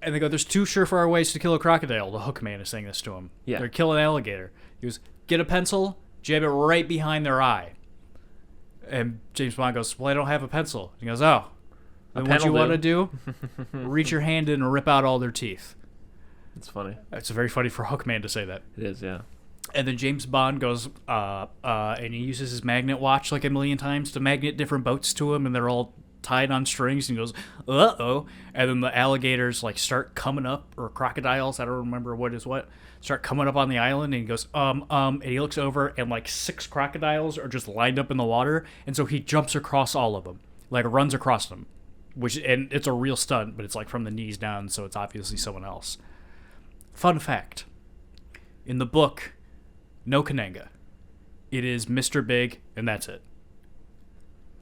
And they go, there's two surefire ways to kill a crocodile. The hook man is saying this to him. Yeah. They're killing an alligator. He goes, get a pencil, jab it right behind their eye. And James Bond goes, well, I don't have a pencil. He goes, oh. Then what you want to do? Reach your hand in and rip out all their teeth. It's funny. It's very funny for Hookman to say that. It is, yeah. And then James Bond goes, and he uses his magnet watch like a million times to magnet different boats to him, and they're all tied on strings, and he goes, uh-oh. And then the alligators, like, start coming up, or crocodiles, I don't remember what is what, start coming up on the island, and he goes, and he looks over, and, like, 6 crocodiles are just lined up in the water, and so he jumps across all of them, like, runs across them, and it's a real stunt, but it's, like, from the knees down, so it's obviously someone else. Fun fact. In the book, no Kananga. It is Mr. Big, and that's it.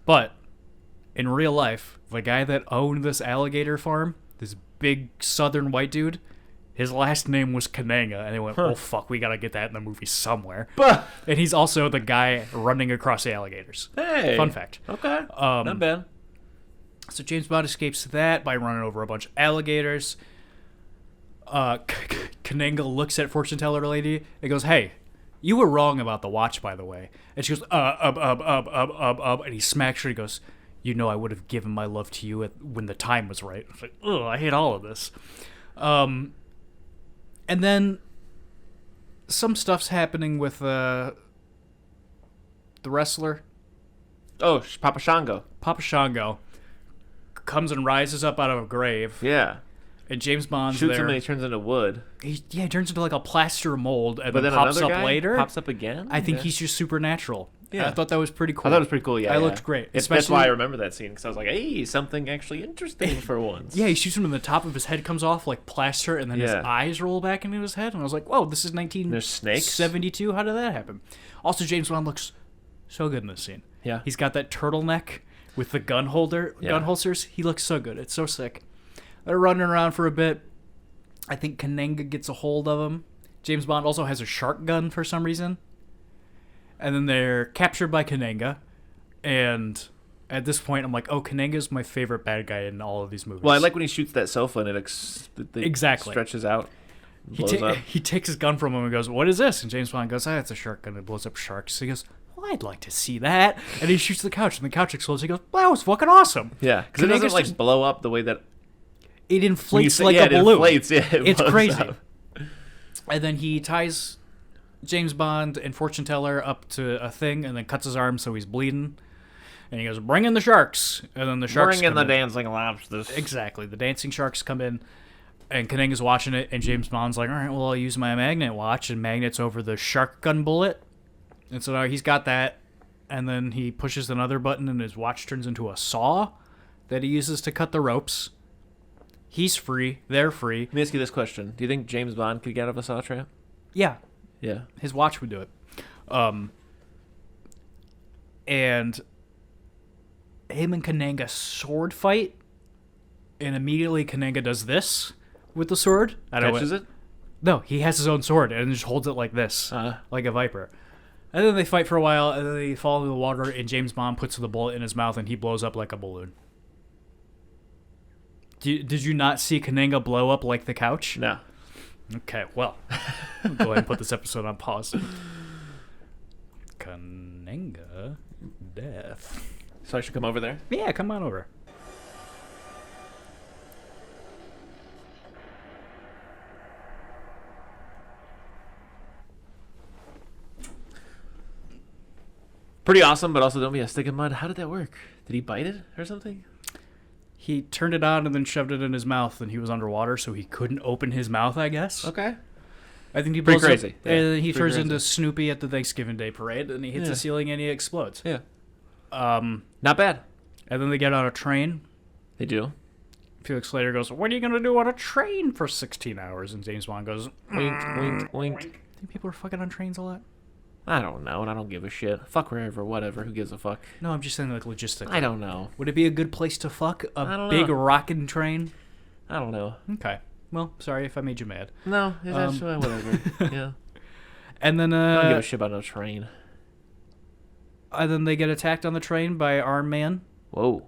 But in real life, the guy that owned this alligator farm, this big southern white dude, his last name was Kananga, and they went, oh, fuck, we gotta get that in the movie somewhere. And he's also the guy running across the alligators. Hey. Fun fact. Okay. Not bad. So James Bond escapes that by running over a bunch of alligators. Kananga looks at fortune teller lady and goes, hey, you were wrong about the watch, by the way. And she goes, and he smacks her. He goes, you know I would have given my love to you when the time was right. I was like, ugh, I hate all of this. And then some stuff's happening with the wrestler. Oh, Papa Shango. Papa Shango comes and rises up out of a grave. Yeah. And James Bond's Shoots there. him and he turns into wood. He turns into like a plaster mold and But then then pops another up guy later. Pops up again? I think Yeah. he's just supernatural. Yeah. I thought that was pretty cool. I thought it was pretty cool, yeah. I looked great. That's why I remember that scene, because I was like, hey, something actually interesting for once. Yeah, he shoots him and the top of his head comes off like plaster, and then his Yeah. eyes roll back into his head. And I was like, whoa, this is There's snakes? 1972. How did that happen? Also, James Bond looks so good in this scene. Yeah. He's got that turtleneck with the gun holsters. He looks so good. It's so sick. They're running around for a bit. I think Kananga gets a hold of him. James Bond also has a shark gun for some reason. And then they're captured by Kananga. And at this point, I'm like, oh, Kananga's my favorite bad guy in all of these movies. Well, I like when he shoots that sofa and it Exactly. stretches out. Blows up. He takes his gun from him and goes, what is this? And James Bond goes, it's a shark gun. It blows up sharks. So he goes, well, I'd like to see that. And he shoots the couch, and the couch explodes. He goes, well, that was fucking awesome. Yeah, because it doesn't like blow up the way that it inflates say, like yeah, a balloon. It inflates, yeah, it's blows crazy. up. And then he ties James Bond and fortune teller up to a thing, and then cuts his arm so he's bleeding. And he goes, bring in the sharks. And then the sharks Bring in come the dancing lobsters. Exactly. The dancing sharks come in, and Kananga's watching it, and James Bond's like, all right, well, I'll use my magnet watch, and magnets over the shark gun bullet. And so now he's got that, and then he pushes another button, and his watch turns into a saw that he uses to cut the ropes. He's free. They're free. Let me ask you this question: do you think James Bond could get out of a saw trap? Yeah. Yeah. His watch would do it. And him and Kananga sword fight, and immediately Kananga does this with the sword. Catches it? No, he has his own sword and just holds it like this, like a viper. And then they fight for a while, and then they fall into the water, and James Bond puts the bullet in his mouth, and he blows up like a balloon. Did you not see Kananga blow up like the couch? No. Okay, well, I'll go ahead and put this episode on pause. Kananga death. So I should come over there? Yeah, come on over. Pretty awesome, but also don't be a stick in mud. How did that work? Did he bite it or something? He turned it on and then shoved it in his mouth, and he was underwater, so he couldn't open his mouth, I guess. Okay. I think he Pretty blows crazy. up, Yeah, and he pretty turns crazy. into Snoopy at the Thanksgiving Day parade, and he hits the ceiling and he explodes. Yeah. Not bad. And then they get on a train. They do. Felix Slater goes, "What are you going to do on a train for 16 hours?" And James Bond goes, Wink, wink, wink. I think people are fucking on trains a lot. I don't know, and I don't give a shit. Fuck wherever, whatever. Who gives a fuck? No, I'm just saying, like, logistically. I don't know. Would it be a good place to fuck I a don't big know. rockin' train? I don't know. Okay. Well, sorry if I made you mad. No, it's actually whatever. Yeah. And then I don't give a shit about no train. and then they get attacked on the train by Arm Man, Whoa.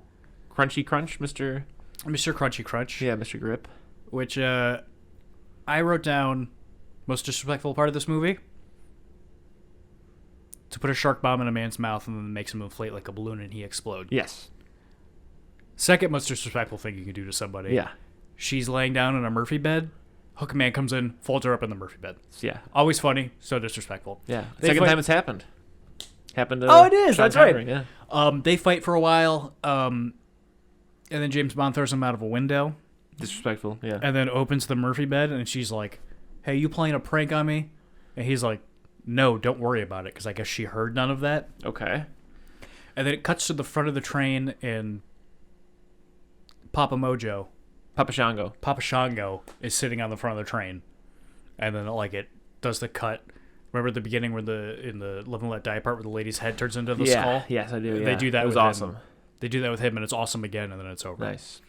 Crunchy Crunch, Mr. Mr. Crunchy Crunch. Yeah, Mr. Grip. Which I wrote down most disrespectful part of this movie. To put a shark bomb in a man's mouth and then makes him inflate like a balloon and he explode. Yes. Second most disrespectful thing you can do to somebody. Yeah. She's laying down in a Murphy bed. Hook man comes in, folds her up in the Murphy bed. Yeah. Always funny, so disrespectful. Yeah. They Second fight- time it's happened. Happened to Oh, it is. Sean That's right. Connery, Yeah. They fight for a while, and then James Bond throws him out of a window, Disrespectful. Yeah. and then opens the Murphy bed, and she's like, "Hey, you playing a prank on me?" And he's like, "No, don't worry about it," because I guess she heard none of that. Okay. And then it cuts to the front of the train, and Papa Shango is sitting on the front of the train, and then like it does the cut. Remember at the beginning where in the Live and Let Die part where the lady's head turns into the skull? Yes, I do. They Yeah. do that It was with him. awesome. They do that with him, and it's awesome again, and then it's over. Nice.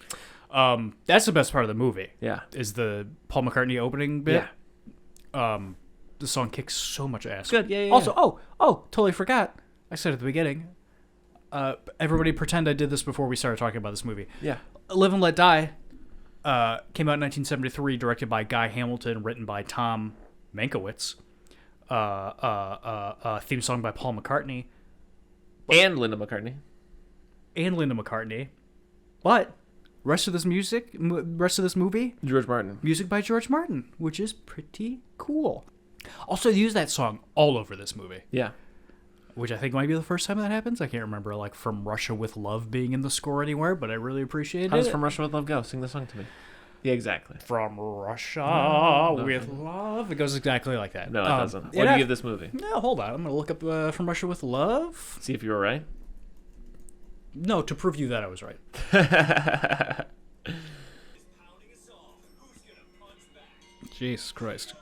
That's the best part of the movie. Yeah. Is the Paul McCartney opening bit. Yeah. The song kicks so much ass. Good. Yeah. Also, totally forgot. I said at the beginning. Everybody pretend I did this before we started talking about this movie. Yeah. Live and Let Die came out in 1973, directed by Guy Hamilton, written by Tom Mankiewicz. Theme song by Paul McCartney And Linda McCartney. and Linda McCartney. But rest of this movie, George Martin. music by George Martin, which is pretty cool. Also, they use that song all over this movie, Yeah. which I think might be the first time that happens. I can't remember like From Russia with Love being in the score anywhere, but I really appreciate How it. does From Russia with Love go? Sing the song to me. Yeah, exactly. From Russia with Love. It goes exactly like that. No, it doesn't. What do yeah, you give this movie? No, hold on. I'm going to look up From Russia with Love. See if you were right. No, to prove you that I was right. Jesus Christ.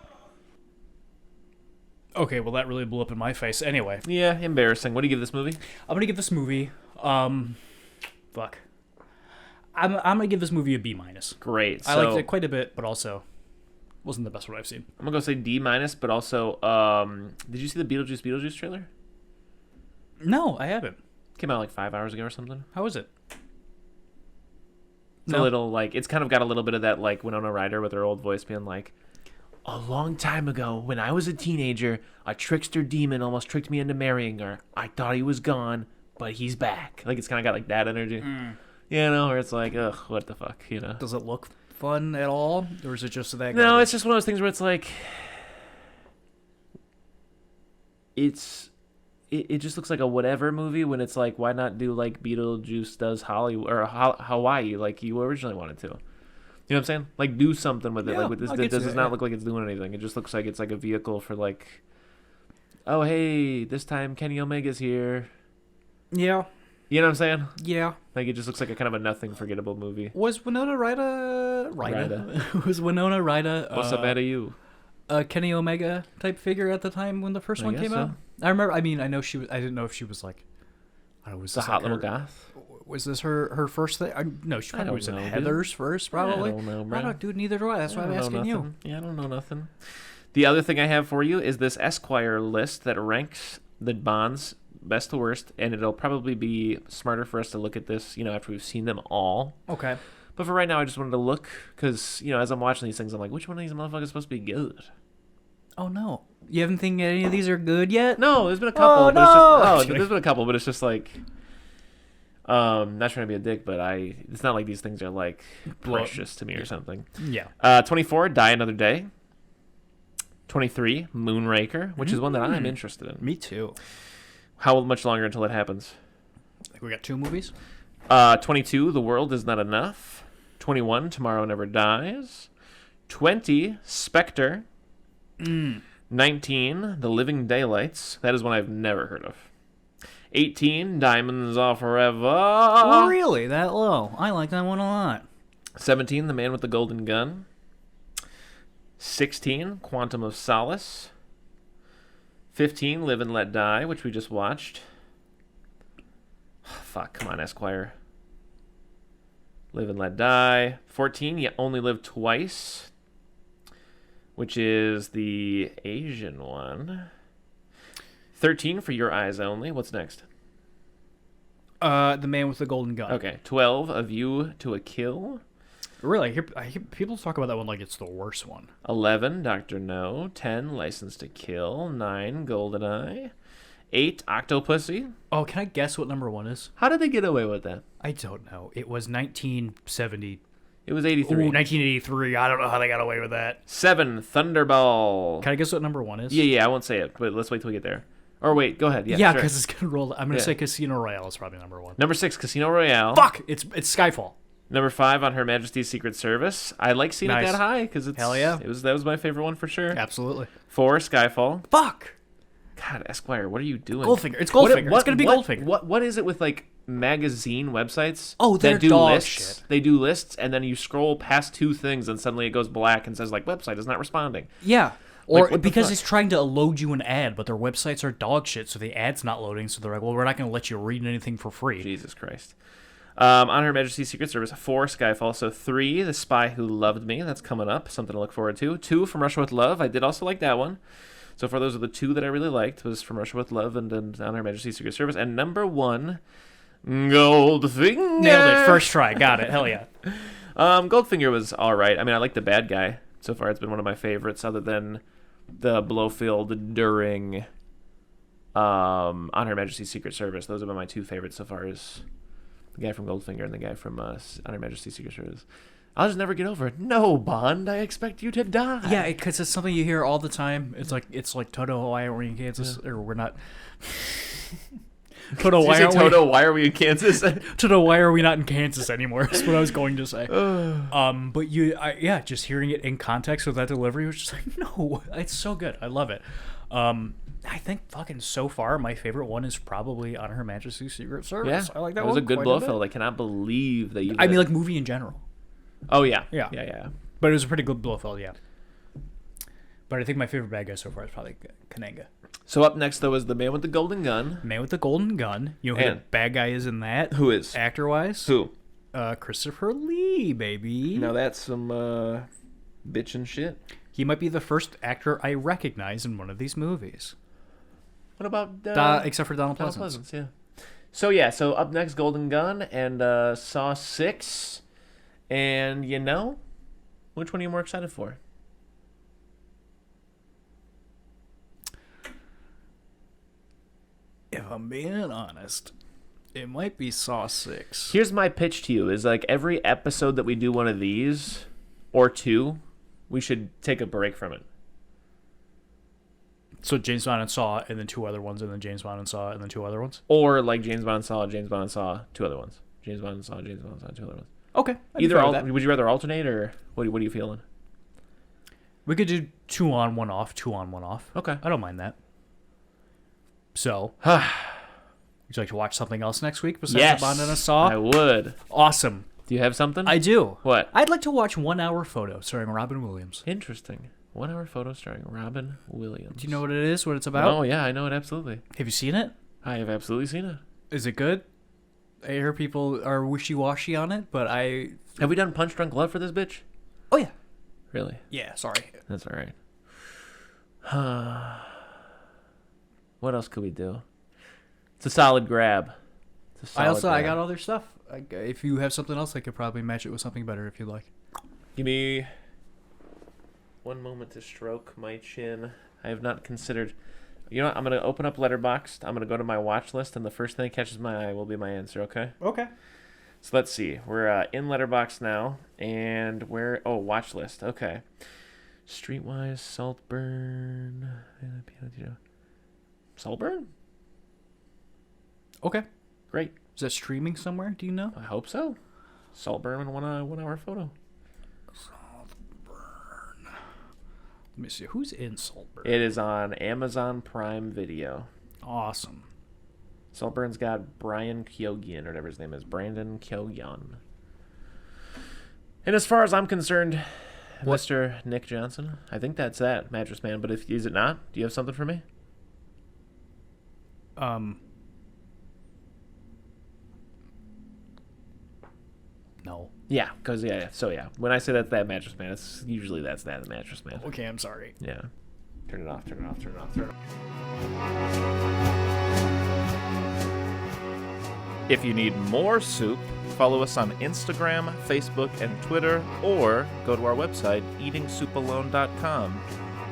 Okay, well, that really blew up in my face. Anyway, Yeah, embarrassing. What do you give this movie? I'm going to give this movie, fuck. I'm going to give this movie a B-. Great. I So, liked it quite a bit, but also wasn't the best one I've seen. I'm gonna go say D-, but also, did you see the Beetlejuice trailer? No, I haven't. Came out like 5 hours ago or something. How is it? It's a little like it's kind of got a little bit of that like Winona Ryder with her old voice being like, "A long time ago, when I was a teenager, a trickster demon almost tricked me into marrying her. I thought he was gone, but he's back." Like it's kind of got like that energy, you know, where it's like, ugh, what the fuck, you know? Does it look fun at all, or is it just that? No, it's just one of those things where it's like, it just looks like a whatever movie when it's like, why not do like Beetlejuice does Hollywood or Hawaii like you originally wanted to? You know what I'm saying? Like do something with it. Yeah, Like with this, I'll this get to does that, not yeah. look like it's doing anything. It just looks like it's like a vehicle for like, oh hey, this time Kenny Omega's here. Yeah, You know what I'm saying? yeah. Like it just looks like a kind of a nothing forgettable movie. Was Winona Ryder Ryder. It was Winona Ryder. What's up, out of you? A Kenny Omega type figure at the time when the first one guess came so. out. I remember. I mean, I know she was. I didn't know if she was like. I don't know. Was The this hot like little her, goth. Was this her first thing? No, she probably don't was in know, dude. Heather's first, probably. I don't know, bro. I don't, dude. Neither do I. That's why I'm I don't know asking you. nothing. Yeah, I don't know nothing. The other thing I have for you is this Esquire list that ranks the Bonds best to worst, and it'll probably be smarter for us to look at this, after we've seen them all. Okay. But for right now, I just wanted to look because, as I'm watching these things, I'm like, which one of these motherfuckers is supposed to be good? Oh no, you haven't think any of these are good yet? No, there's been a couple. Oh, but it's no! just, there's been a couple, but it's just like, not trying to be a dick, but it's not like these things are like precious to me or something. Yeah. 24, Die Another Day. 23, Moonraker, which is one that I'm interested in. Me too. How much longer until it happens? I think we got 2 movies. 22, The World Is Not Enough. 21, Tomorrow Never Dies. 20, Spectre. 19, The Living Daylights. That is one I've never heard of. 18, Diamonds Are Forever. Oh, really? That low? I like that one a lot. 17, The Man with the Golden Gun. 16, Quantum of Solace. 15, Live and Let Die, which we just watched. Fuck, come on, Esquire. Live and Let Die. 14, You Only Live Twice, which is the Asian one. 13, For Your Eyes Only. What's next? The Man with the Golden Gun. Okay. 12, A View to a Kill. Really, I hear people talk about that one like it's the worst one. 11, Dr. No. 10, License to Kill. 9, Goldeneye. 8, Octopussy. Oh, can I guess what number 1 is? How did they get away with that? I don't know. It was 1970. It was 83. Ooh, 1983. I don't know how they got away with that. 7, Thunderball. Can I guess what number 1 is? Yeah, I won't say it, but let's wait till we get there. Or wait, go ahead. Yeah, Yeah, sure. because it's gonna roll. I'm gonna Yeah. say Casino Royale is probably number 1. Number 6, Casino Royale. Fuck! It's Skyfall. Number 5, On Her Majesty's Secret Service. I like seeing Nice. it that high because it's Hell yeah. that was my favorite one for sure. Absolutely. 4, Skyfall. Fuck! God, Esquire, what are you doing? Goldfinger. It's Goldfinger. It's gonna be Goldfinger. What is it with like magazine websites? Oh, they're that do dog lists? shit. They do lists, and then you scroll past 2 things, and suddenly it goes black and says like website is not responding. Yeah. Or Like, what the because fuck? it's trying to load you an ad, but their websites are dog shit, so the ad's not loading. So they're like, well, we're not going to let you read anything for free. Jesus Christ. On Her Majesty's Secret Service. 4, Skyfall. So 3, The Spy Who Loved Me. That's coming up. Something to look forward to. 2, From Russia with Love. I did also like that one. So far, those are the 2 that I really liked. Was From Russia with Love and On Her Majesty's Secret Service. And number 1, Goldfinger. Nailed it. First try. Got it. Hell yeah. Goldfinger was all right. I mean, I like the bad guy. So far, it's been one of my favorites, other than the Blofeld during On Her Majesty's Secret Service. Those have been my 2 favorites so far. Is the guy from Goldfinger and the guy from On Her Majesty's Secret Service. I'll just never get over it. No, Bond, I expect you to die. Yeah, because it's something you hear all the time. It's like Toto, why aren't we in Kansas? Or we're not. Toto, Did you why say aren't Toto, why are we in Kansas? we? Toto, why are we not in Kansas anymore? That's what I was going to say. But just hearing it in context with that delivery was just like, no, it's so good. I love it. I think fucking so far my favorite one is probably On Her Majesty's Secret Service. Yeah, I like that it was one a good quite Blofeld. bit. I cannot believe that you. I mean, like movie in general. Oh yeah, Yeah. yeah. But it was a pretty good Blofeld, yeah. But I think my favorite bad guy so far is probably Kananga. So up next though is the Man with the Golden Gun. Man with the Golden Gun. You know who the And- bad guy is in that? Who is? Actor-wise? Who? Christopher Lee, baby. Now that's some bitch and shit. He might be the first actor I recognize in one of these movies. What about Except for Donald Donald Pleasance. Pleasance? Yeah. So up next, Golden Gun and Saw 6, and which one are you more excited for? If I'm being honest, it might be Saw 6. Here's my pitch to you: is like every episode that we do one of these, or 2, we should take a break from it. So James Bond and Saw, and then 2 other ones, and then James Bond and Saw, and then 2 other ones? Or like James Bond saw, 2 other ones. James Bond saw, 2 other ones. Okay. Would you rather alternate, or what are you feeling? We could do 2 on, 1 off, 2 on, 1 off. Okay. I don't mind that. So, would you like to watch something else next week besides Yes, Bond and a Saw? I would. Awesome. Do you have something? I do. What? I'd like to watch 1 Hour Photo starring Robin Williams. Interesting. 1 hour photo starring Robin Williams. Do you know what it is? What it's about? Oh, yeah, I know it absolutely. Have you seen it? I have absolutely seen it. Is it good? I hear people are wishy-washy on it, but I... Have we done Punch Drunk Love for this bitch? Oh, yeah. Really? Yeah, sorry. That's all right. What else could we do? It's a solid grab. It's a solid I grab. got other stuff. If you have something else, I could probably match it with something better if you'd like. Give me one moment to stroke my chin. I have not considered... You know what? I'm going to open up Letterboxd. I'm going to go to my watch list, and the first thing that catches my eye will be my answer, okay? Okay. So let's see. We're in Letterboxd now, and we're... Oh, watch list. Okay. Streetwise, Saltburn... Saltburn? Okay. Great. Is that streaming somewhere? Do you know? I hope so. Saltburn and 1 hour photo. Let me see. Who's in Saltburn? It is on Amazon Prime Video. Awesome. Saltburn's got Brian Kyogian, or whatever his name is. Brandon Kyogian. And as far as I'm concerned, What? Mr. Nick Johnson, I think that's that, Mattress Man. But if is it not? Do you have something for me? No. Yeah, because, yeah. So, yeah. When I say that's that Mattress Man, it's usually that's that Mattress Man. Okay, I'm sorry. Yeah. Turn it off, turn it off, turn it off, turn it off. If you need more soup, follow us on Instagram, Facebook, and Twitter, or go to our website, eatingsoupalone.com.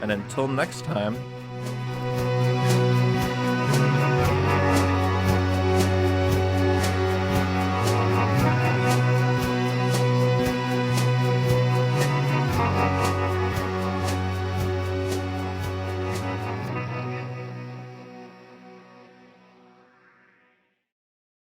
And until next time,